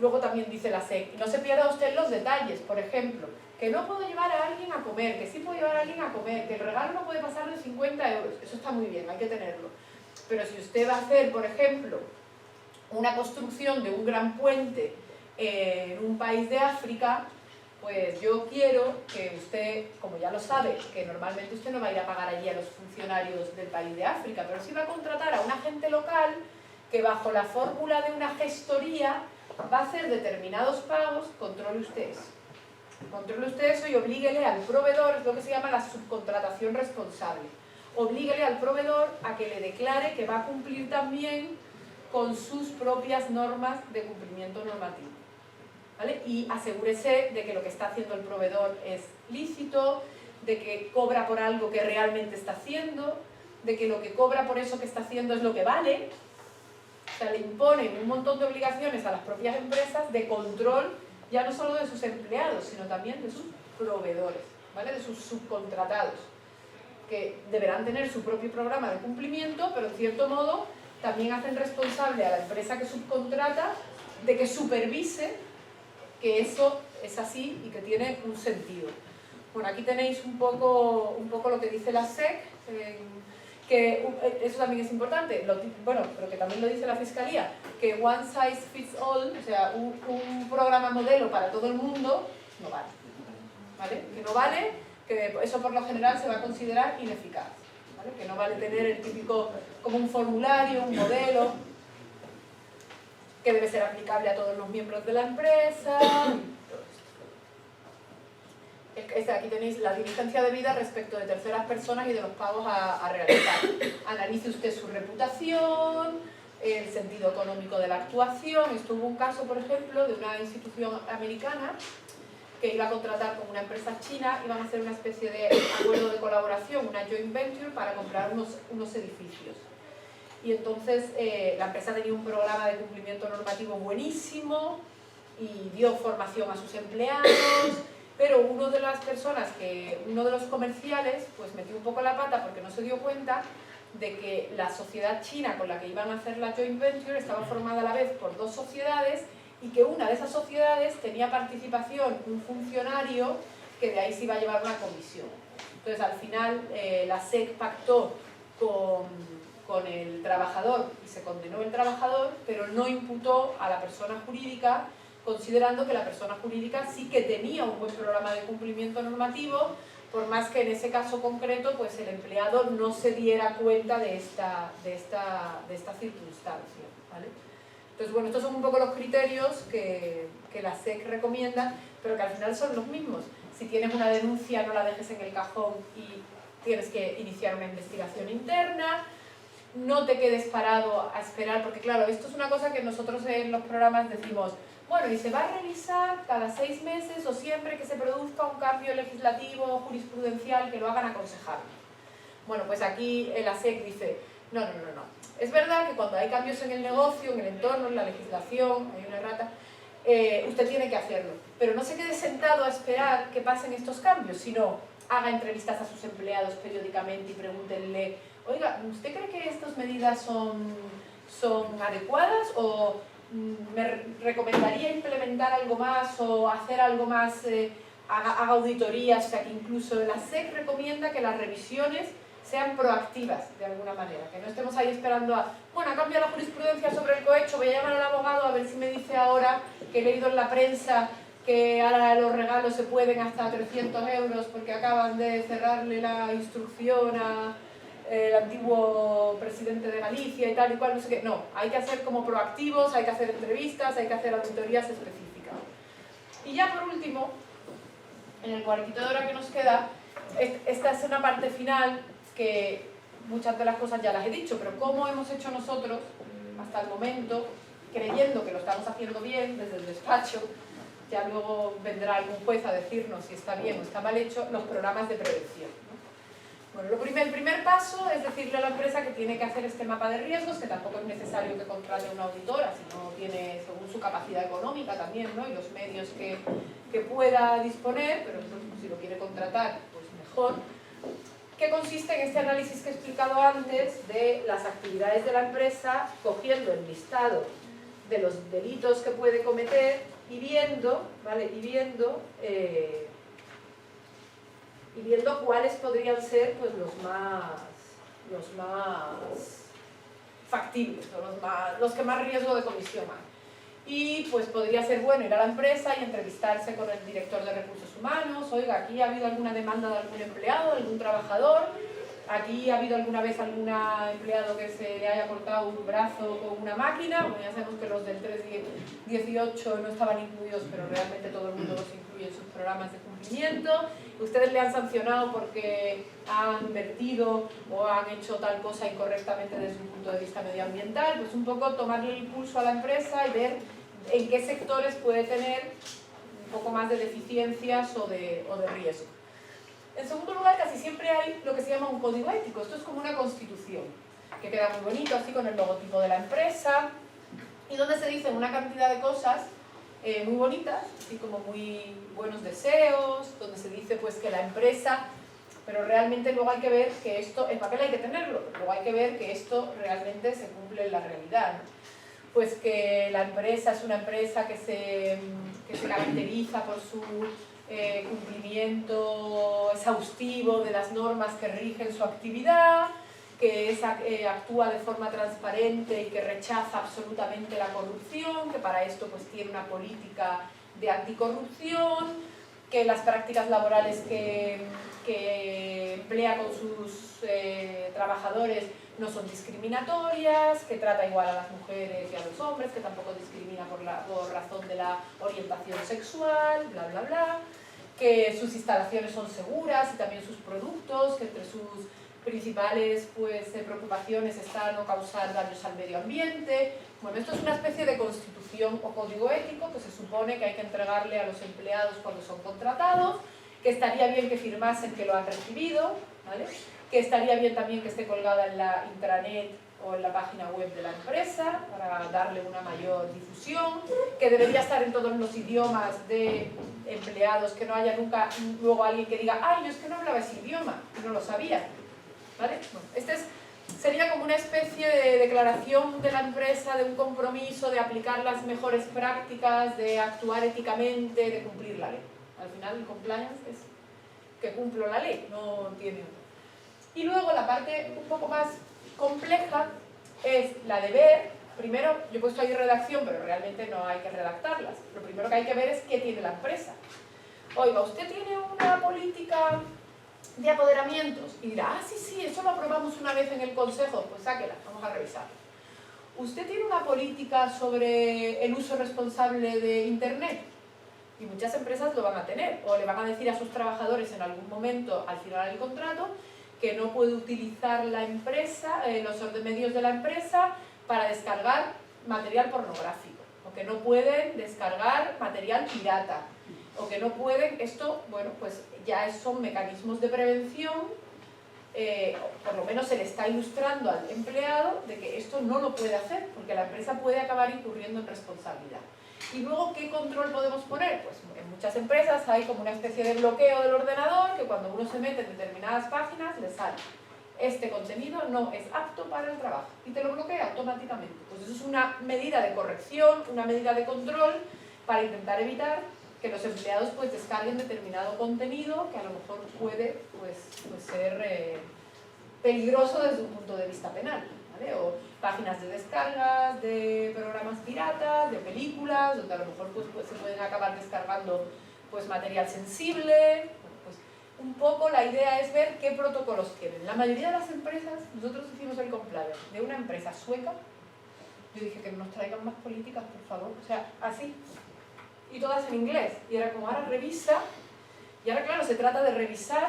Speaker 2: Luego también dice la SEC, no se pierda usted los detalles, por ejemplo, que no puedo llevar a alguien a comer, que sí puedo llevar a alguien a comer, que el regalo no puede pasar de 50 euros, eso está muy bien, hay que tenerlo. Pero si usted va a hacer, por ejemplo, una construcción de un gran puente en un país de África, pues yo quiero que usted, como ya lo sabe, que normalmente usted no va a ir a pagar allí a los funcionarios del país de África, pero sí va a contratar a un agente local que bajo la fórmula de una gestoría va a hacer determinados pagos, controle usted eso. Controle usted eso y oblíguele al proveedor, es lo que se llama la subcontratación responsable. Oblíguele al proveedor a que le declare que va a cumplir también con sus propias normas de cumplimiento normativo. ¿Vale? Y asegúrese de que lo que está haciendo el proveedor es lícito, de que cobra por algo que realmente está haciendo, de que lo que cobra por eso que está haciendo es lo que vale. O sea, le imponen un montón de obligaciones a las propias empresas de control, ya no solo de sus empleados, sino también de sus proveedores, ¿vale? De sus subcontratados, que deberán tener su propio programa de cumplimiento, pero en cierto modo también hacen responsable a la empresa que subcontrata de que supervise que eso es así y que tiene un sentido. Bueno, aquí tenéis un poco lo que dice la SEC, que eso también es importante, bueno, pero que también lo dice la Fiscalía, que one size fits all, o sea, un programa modelo para todo el mundo, no vale. ¿Vale? Que no vale, que eso por lo general se va a considerar ineficaz. ¿Vale? Que no vale tener el típico, como un formulario, un modelo, que debe ser aplicable a todos los miembros de la empresa. Aquí tenéis la diligencia debida respecto de terceras personas y de los pagos a realizar. Analice usted su reputación, el sentido económico de la actuación. Esto hubo un caso, por ejemplo, de una institución americana que iba a contratar con una empresa china, iban a hacer una especie de acuerdo de colaboración, una joint venture, para comprar unos edificios. Y entonces la empresa tenía un programa de cumplimiento normativo buenísimo y dio formación a sus empleados, pero uno de los comerciales pues metió un poco la pata porque no se dio cuenta de que la sociedad china con la que iban a hacer la joint venture estaba formada a la vez por dos sociedades y que una de esas sociedades tenía participación un funcionario que de ahí se iba a llevar una comisión. Entonces al final la SEC pactó con el trabajador y se condenó el trabajador, pero no imputó a la persona jurídica, considerando que la persona jurídica sí que tenía un buen programa de cumplimiento normativo, por más que en ese caso concreto pues el empleado no se diera cuenta de esta circunstancia, ¿vale? Entonces, bueno, estos son un poco los criterios que la SEC recomienda, pero que al final son los mismos. Si tienes una denuncia, no la dejes en el cajón y tienes que iniciar una investigación interna. No te quedes parado a esperar, porque claro, esto es una cosa que nosotros en los programas decimos, bueno, y se va a revisar cada 6 meses o siempre que se produzca un cambio legislativo o jurisprudencial que lo hagan aconsejable. Bueno, pues aquí el ASEC dice, no. Es verdad que cuando hay cambios en el negocio, en el entorno, en la legislación, hay una errata, usted tiene que hacerlo. Pero no se quede sentado a esperar que pasen estos cambios, sino haga entrevistas a sus empleados periódicamente y pregúntenle, oiga, ¿usted cree que estas medidas son adecuadas o me recomendaría implementar algo más o hacer algo más, haga auditorías? O sea, que incluso la SEC recomienda que las revisiones sean proactivas de alguna manera, que no estemos ahí esperando a, bueno, ha cambiado la jurisprudencia sobre el cohecho, voy a llamar al abogado a ver si me dice ahora que he leído en la prensa que ahora los regalos se pueden hasta 300 euros porque acaban de cerrarle la instrucción al antiguo presidente de Galicia y tal y cual, no sé qué. No, hay que hacer como proactivos, hay que hacer entrevistas, hay que hacer auditorías específicas. Y ya por último, en el cuartito de hora que nos queda, esta es una parte final que muchas de las cosas ya las he dicho, pero cómo hemos hecho nosotros hasta el momento, creyendo que lo estamos haciendo bien desde el despacho, ya luego vendrá algún juez a decirnos si está bien o está mal hecho, los programas de prevención, ¿no? Bueno, el primer paso es decirle a la empresa que tiene que hacer este mapa de riesgos, que tampoco es necesario que contrate una auditora, sino tiene según su capacidad económica también, ¿no? Y los medios que pueda disponer, pero si lo quiere contratar, pues mejor. ¿Qué consiste en este análisis que he explicado antes de las actividades de la empresa, cogiendo el listado de los delitos que puede cometer y viendo, ¿vale? y viendo cuáles podrían ser pues, los más factibles, o los que más riesgo de comisión hay. Y pues podría ser bueno ir a la empresa y entrevistarse con el director de recursos humanos. Oiga, aquí ha habido alguna demanda de algún empleado, de algún trabajador. Aquí ha habido alguna vez algún empleado que se le haya cortado un brazo con una máquina. Bueno, ya sabemos que los del 318 no estaban incluidos, pero realmente todo el mundo los incluye en sus programas de cumplimiento. Ustedes le han sancionado porque han vertido o han hecho tal cosa incorrectamente desde un punto de vista medioambiental. Pues un poco tomarle el pulso a la empresa y ver en qué sectores puede tener un poco más de deficiencias o de riesgo. En segundo lugar, casi siempre hay lo que se llama un código ético. Esto es como una constitución, que queda muy bonito, así con el logotipo de la empresa, y donde se dicen una cantidad de cosas muy bonitas, así como muy buenos deseos, donde se dice pues que la empresa, pero realmente luego hay que ver que esto, el papel hay que tenerlo, pero luego hay que ver que esto realmente se cumple en la realidad, ¿no? Pues que la empresa es una empresa que se caracteriza por su cumplimiento exhaustivo de las normas que rigen su actividad, que actúa de forma transparente y que rechaza absolutamente la corrupción, que para esto pues tiene una política de anticorrupción, que las prácticas laborales que emplea con sus trabajadores no son discriminatorias, que trata igual a las mujeres y a los hombres, que tampoco discrimina por razón de la orientación sexual, bla bla bla, que sus instalaciones son seguras y también sus productos, que entre sus principales pues, preocupaciones está no causar daños al medio ambiente. Bueno, esto es una especie de constitución o código ético que se supone que hay que entregarle a los empleados cuando son contratados, que estaría bien que firmasen que lo han recibido, ¿vale? Que estaría bien también que esté colgada en la intranet o en la página web de la empresa para darle una mayor difusión, que debería estar en todos los idiomas de empleados, que no haya nunca luego alguien que diga, ay, yo es que no hablaba ese idioma y no lo sabía, ¿vale? Bueno, sería como una especie de declaración de la empresa, de un compromiso de aplicar las mejores prácticas, de actuar éticamente, de cumplir la ley. Al final el compliance es que cumplo la ley, no tiene otra. Y luego la parte un poco más compleja es la de ver, primero, yo he puesto ahí redacción, pero realmente no hay que redactarlas. Lo primero que hay que ver es qué tiene la empresa. Oiga, ¿usted tiene una política de apoderamientos? Y dirá, sí, sí, eso lo aprobamos una vez en el consejo, pues sáquela, vamos a revisar. ¿Usted tiene una política sobre el uso responsable de Internet? Y muchas empresas lo van a tener, o le van a decir a sus trabajadores en algún momento al final del contrato que no puede utilizar la empresa, los medios de la empresa para descargar material pornográfico, o que no pueden descargar material pirata, o que no pueden, esto, bueno, pues ya son mecanismos de prevención, por lo menos se le está ilustrando al empleado de que esto no lo puede hacer, porque la empresa puede acabar incurriendo en responsabilidad. Y luego, ¿qué control podemos poner? Pues en muchas empresas hay como una especie de bloqueo del ordenador que cuando uno se mete en determinadas páginas le sale: este contenido no es apto para el trabajo, y te lo bloquea automáticamente. Pues eso es una medida de corrección, una medida de control para intentar evitar que los empleados pues descarguen determinado contenido que a lo mejor puede pues ser peligroso desde un punto de vista penal, ¿vale? O páginas de descargas de programas piratas, de películas, donde a lo mejor pues se pueden acabar descargando pues material sensible. Pues un poco la idea es ver qué protocolos tienen. La mayoría de las empresas, nosotros hicimos el compliance de una empresa sueca. Yo dije que no nos traigan más políticas, por favor, o sea, así, y todas en inglés, y era como, ahora revisa, y ahora claro, se trata de revisar.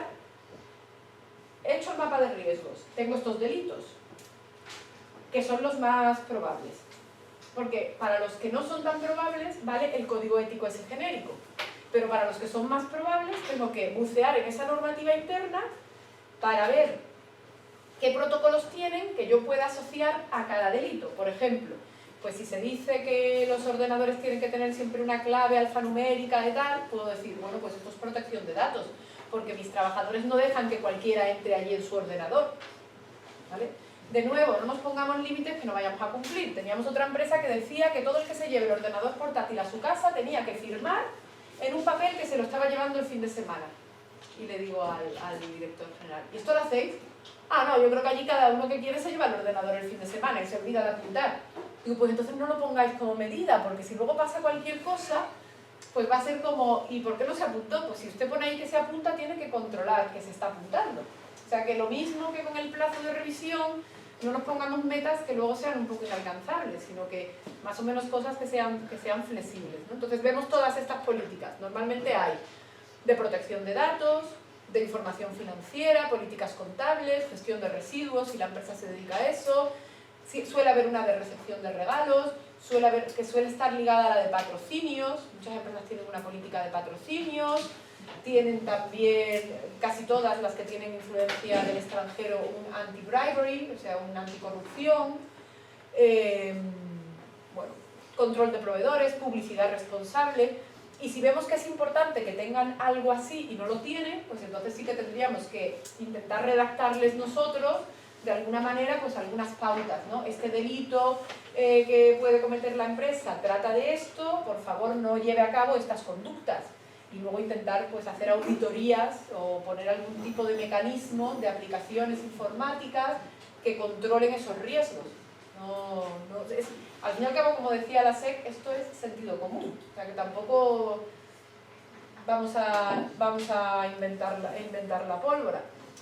Speaker 2: He hecho el mapa de riesgos, tengo estos delitos, que son los más probables, porque para los que no son tan probables, vale, el código ético es genérico, pero para los que son más probables tengo que bucear en esa normativa interna para ver qué protocolos tienen que yo pueda asociar a cada delito. Por ejemplo, pues si se dice que los ordenadores tienen que tener siempre una clave alfanumérica de tal, puedo decir, bueno, pues esto es protección de datos, porque mis trabajadores no dejan que cualquiera entre allí en su ordenador, ¿vale? De nuevo, no nos pongamos límites que no vayamos a cumplir. Teníamos otra empresa que decía que todo el que se lleve el ordenador portátil a su casa tenía que firmar en un papel que se lo estaba llevando el fin de semana. Y le digo al director general, ¿y esto lo hacéis? Ah, no, yo creo que allí cada uno que quiere se lleva el ordenador el fin de semana y se olvida de apuntar. Digo, pues entonces no lo pongáis como medida, porque si luego pasa cualquier cosa, pues va a ser como, ¿y por qué no se apuntó? Pues si usted pone ahí que se apunta, tiene que controlar que se está apuntando. O sea que lo mismo que con el plazo de revisión, no nos pongamos metas que luego sean un poco inalcanzables, sino que más o menos cosas que sean flexibles, ¿no? Entonces vemos todas estas políticas. Normalmente hay de protección de datos, de información financiera, políticas contables, gestión de residuos, si la empresa se dedica a eso. Suele haber una de recepción de regalos, que suele estar ligada a la de patrocinios. Muchas empresas tienen una política de patrocinios, tienen también, casi todas las que tienen influencia del extranjero, un anti-bribery, o sea, una anticorrupción. Bueno, control de proveedores, publicidad responsable. Y si vemos que es importante que tengan algo así y no lo tienen, pues entonces sí que tendríamos que intentar redactarles nosotros de alguna manera pues algunas pautas, ¿no? Este delito que puede cometer la empresa trata de esto, por favor no lleve a cabo estas conductas, y luego intentar pues hacer auditorías o poner algún tipo de mecanismo de aplicaciones informáticas que controlen esos riesgos. Al fin y al cabo, como decía la SEC, esto es sentido común, o sea que tampoco vamos a inventar la pólvora.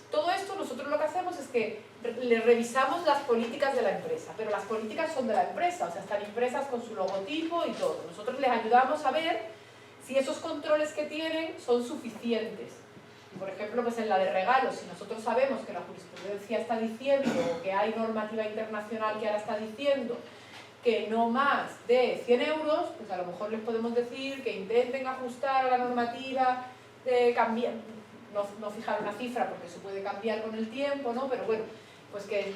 Speaker 2: Todo esto nosotros lo que hacemos es que le revisamos las políticas de la empresa, pero las políticas son de la empresa, o sea, están impresas con su logotipo y todo. Nosotros les ayudamos a ver si esos controles que tienen son suficientes. Por ejemplo, pues en la de regalos, si nosotros sabemos que la jurisprudencia está diciendo, o que hay normativa internacional que ahora está diciendo que no más de 100 euros, pues a lo mejor les podemos decir que intenten ajustar a la normativa, cambiar, no fijar una cifra porque se puede cambiar con el tiempo, ¿no? Pero bueno, pues que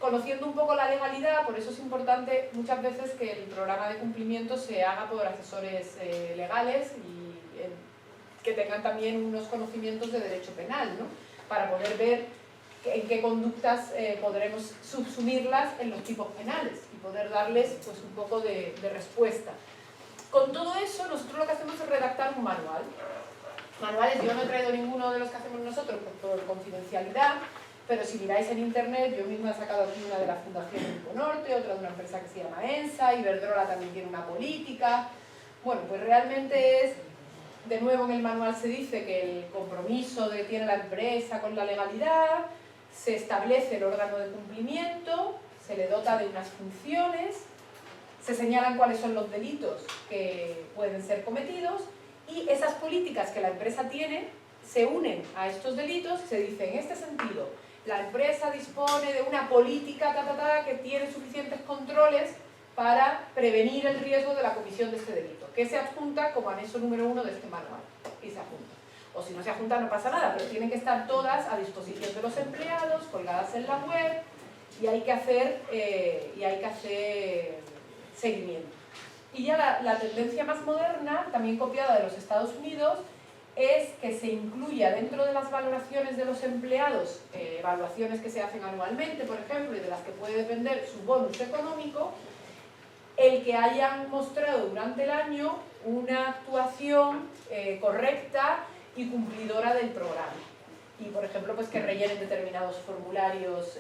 Speaker 2: conociendo un poco la legalidad, por eso es importante muchas veces que el programa de cumplimiento se haga por asesores legales y que tengan también unos conocimientos de derecho penal, ¿no? Para poder ver en qué conductas podremos subsumirlas en los tipos penales y poder darles pues, un poco de respuesta. Con todo eso, nosotros lo que hacemos es redactar un manual. Manuales, yo no he traído ninguno de los que hacemos nosotros por confidencialidad, pero si miráis en internet, yo misma he sacado aquí una de la Fundación Grupo Norte, otra de una empresa que se llama ENSA, Iberdrola también tiene una política. Bueno, pues realmente es, de nuevo en el manual se dice que el compromiso que tiene la empresa con la legalidad, se establece el órgano de cumplimiento, se le dota de unas funciones, se señalan cuáles son los delitos que pueden ser cometidos, y esas políticas que la empresa tiene se unen a estos delitos y se dice, en este sentido, la empresa dispone de una política que tiene suficientes controles para prevenir el riesgo de la comisión de este delito, que se adjunta como anexo número 1 de este manual, y se adjunta. O si no se adjunta no pasa nada, pero tienen que estar todas a disposición de los empleados, colgadas en la web, y hay que hacer seguimiento. Y ya la tendencia más moderna, también copiada de los Estados Unidos, es que se incluya dentro de las valoraciones de los empleados, evaluaciones que se hacen anualmente, por ejemplo, y de las que puede depender su bonus económico, el que hayan mostrado durante el año una actuación correcta y cumplidora del programa. Y, por ejemplo, pues que rellenen determinados formularios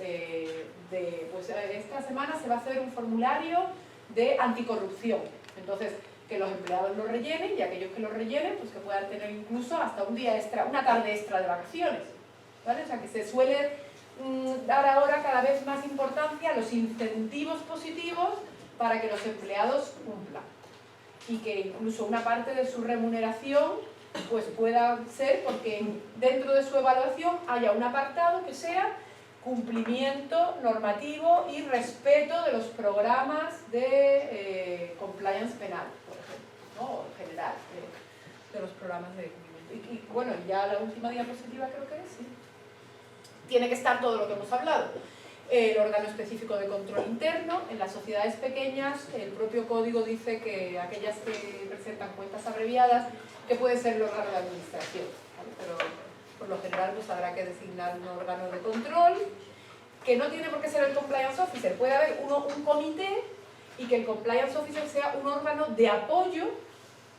Speaker 2: pues esta semana se va a hacer un formulario de anticorrupción. Entonces, que los empleados lo rellenen y aquellos que lo rellenen, pues que puedan tener incluso hasta un día extra, una tarde extra de vacaciones. ¿Vale? O sea, que se suele dar ahora cada vez más importancia a los incentivos positivos para que los empleados cumplan. Y que incluso una parte de su remuneración pues pueda ser porque dentro de su evaluación haya un apartado que sea cumplimiento normativo y respeto de los programas de compliance penal, por ejemplo, ¿no? En general, de los programas de cumplimiento. Y bueno, ya la última diapositiva creo que es, sí. Tiene que estar todo lo que hemos hablado. El órgano específico de control interno. En las sociedades pequeñas, el propio código dice que aquellas que presentan cuentas abreviadas, que puede ser el órgano de administración, ¿vale? Pero por lo general pues habrá que designar un órgano de control, que no tiene por qué ser el compliance officer, puede haber un comité y que el compliance officer sea un órgano de apoyo,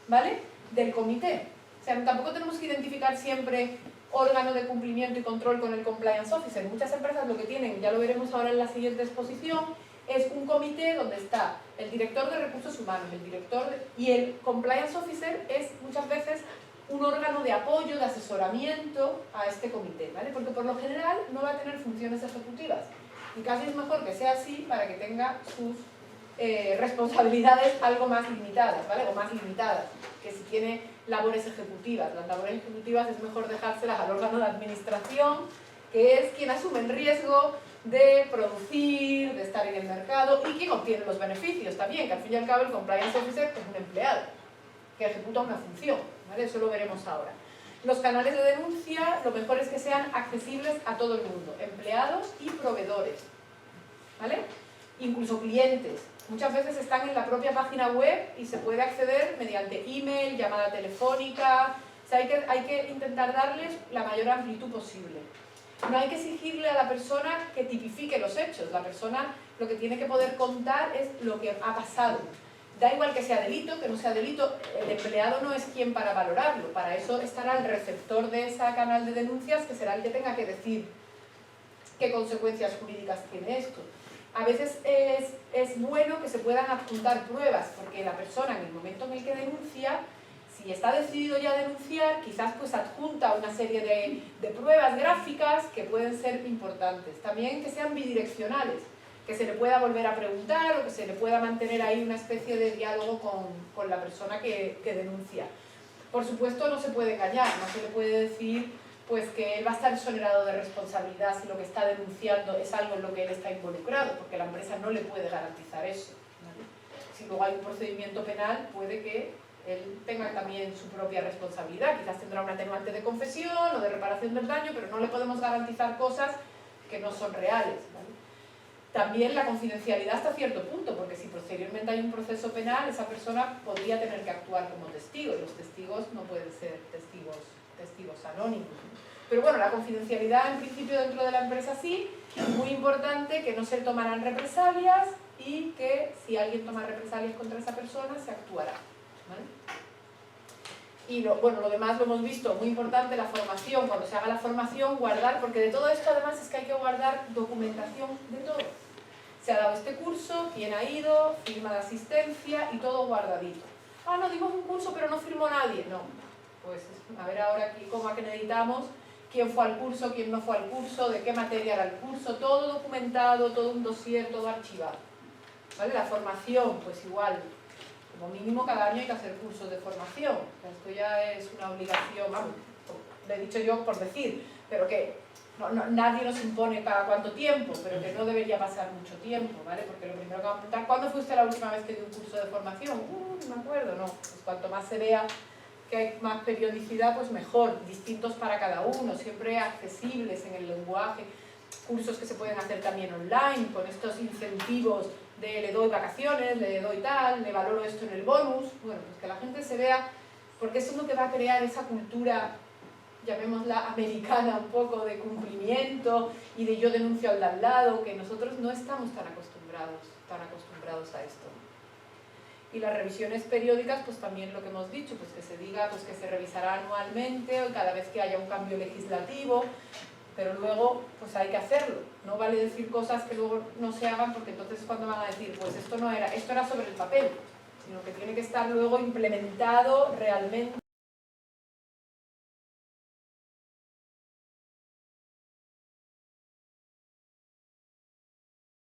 Speaker 2: ¿vale?, del comité. O sea, tampoco tenemos que identificar siempre órgano de cumplimiento y control con el compliance officer. Muchas empresas lo que tienen, ya lo veremos ahora en la siguiente exposición, es un comité donde está el director de recursos humanos, y el compliance officer es muchas veces un órgano de apoyo, de asesoramiento a este comité, ¿vale? Porque por lo general no va a tener funciones ejecutivas y casi es mejor que sea así para que tenga sus responsabilidades algo más limitadas, ¿vale? O más limitadas, que si tiene labores ejecutivas. Las labores ejecutivas es mejor dejárselas al órgano de administración, que es quien asume el riesgo de producir, de estar en el mercado y quien obtiene los beneficios también, que al fin y al cabo el compliance officer es un empleado que ejecuta una función, ¿vale? Eso lo veremos ahora. Los canales de denuncia, lo mejor es que sean accesibles a todo el mundo, empleados y proveedores, ¿vale? Incluso clientes. Muchas veces están en la propia página web y se puede acceder mediante email, llamada telefónica. O sea, hay que intentar darles la mayor amplitud posible. No hay que exigirle a la persona que tipifique los hechos. La persona lo que tiene que poder contar es lo que ha pasado. Da igual que sea delito, que no sea delito, el empleado no es quien para valorarlo. Para eso estará el receptor de ese canal de denuncias, que será el que tenga que decir qué consecuencias jurídicas tiene esto. A veces es bueno que se puedan adjuntar pruebas, porque la persona en el momento en el que denuncia, si está decidido ya a denunciar, quizás pues adjunta una serie de pruebas gráficas que pueden ser importantes. También que sean bidireccionales, que se le pueda volver a preguntar o que se le pueda mantener ahí una especie de diálogo con la persona que denuncia. Por supuesto no se puede engañar, no se le puede decir pues que él va a estar exonerado de responsabilidad si lo que está denunciando es algo en lo que él está involucrado, porque la empresa no le puede garantizar eso, ¿vale? Si luego hay un procedimiento penal, puede que él tenga también su propia responsabilidad, quizás tendrá un atenuante de confesión o de reparación del daño, pero no le podemos garantizar cosas que no son reales, ¿vale? También la confidencialidad hasta cierto punto, porque si posteriormente hay un proceso penal, esa persona podría tener que actuar como testigo, y los testigos no pueden ser testigos anónimos. Pero bueno, la confidencialidad en principio dentro de la empresa sí, es muy importante que no se tomarán represalias y que si alguien toma represalias contra esa persona se actuará, ¿vale? Y lo demás lo hemos visto, muy importante la formación, cuando se haga la formación guardar, porque de todo esto además es que hay que guardar documentación de todo. Se ha dado este curso, quién ha ido, firma de asistencia y todo guardadito. Ah, no, dimos un curso pero no firmó nadie, no. Pues a ver ahora aquí cómo acreditamos quién fue al curso, quién no fue al curso, de qué materia era el curso, todo documentado, todo un dossier, todo archivado, ¿vale? La formación, pues igual, como mínimo cada año hay que hacer cursos de formación. Esto ya es una obligación, vamos, lo he dicho yo por decir, pero que nadie nos impone cada cuánto tiempo, pero que no debería pasar mucho tiempo, ¿vale? Porque lo primero que va a preguntar, ¿cuándo fue usted la última vez que dio un curso de formación? No me acuerdo, no. Pues cuanto más se vea que hay más periodicidad, pues mejor, distintos para cada uno, siempre accesibles en el lenguaje. cursos que se pueden hacer también online, con estos incentivos de le doy vacaciones, le doy tal, le valoro esto en el bonus, bueno, pues que la gente se vea, porque eso es lo que va a crear esa cultura, llamémosla americana un poco, de cumplimiento y de yo denuncio al de al lado, que nosotros no estamos tan acostumbrados a esto. Y las revisiones periódicas, pues también lo que hemos dicho, pues que se diga pues que se revisará anualmente o cada vez que haya un cambio legislativo, pero luego pues hay que hacerlo. No vale decir cosas que luego no se hagan, porque entonces cuando van a decir, pues esto no era, esto era sobre el papel, sino que tiene que estar luego implementado realmente.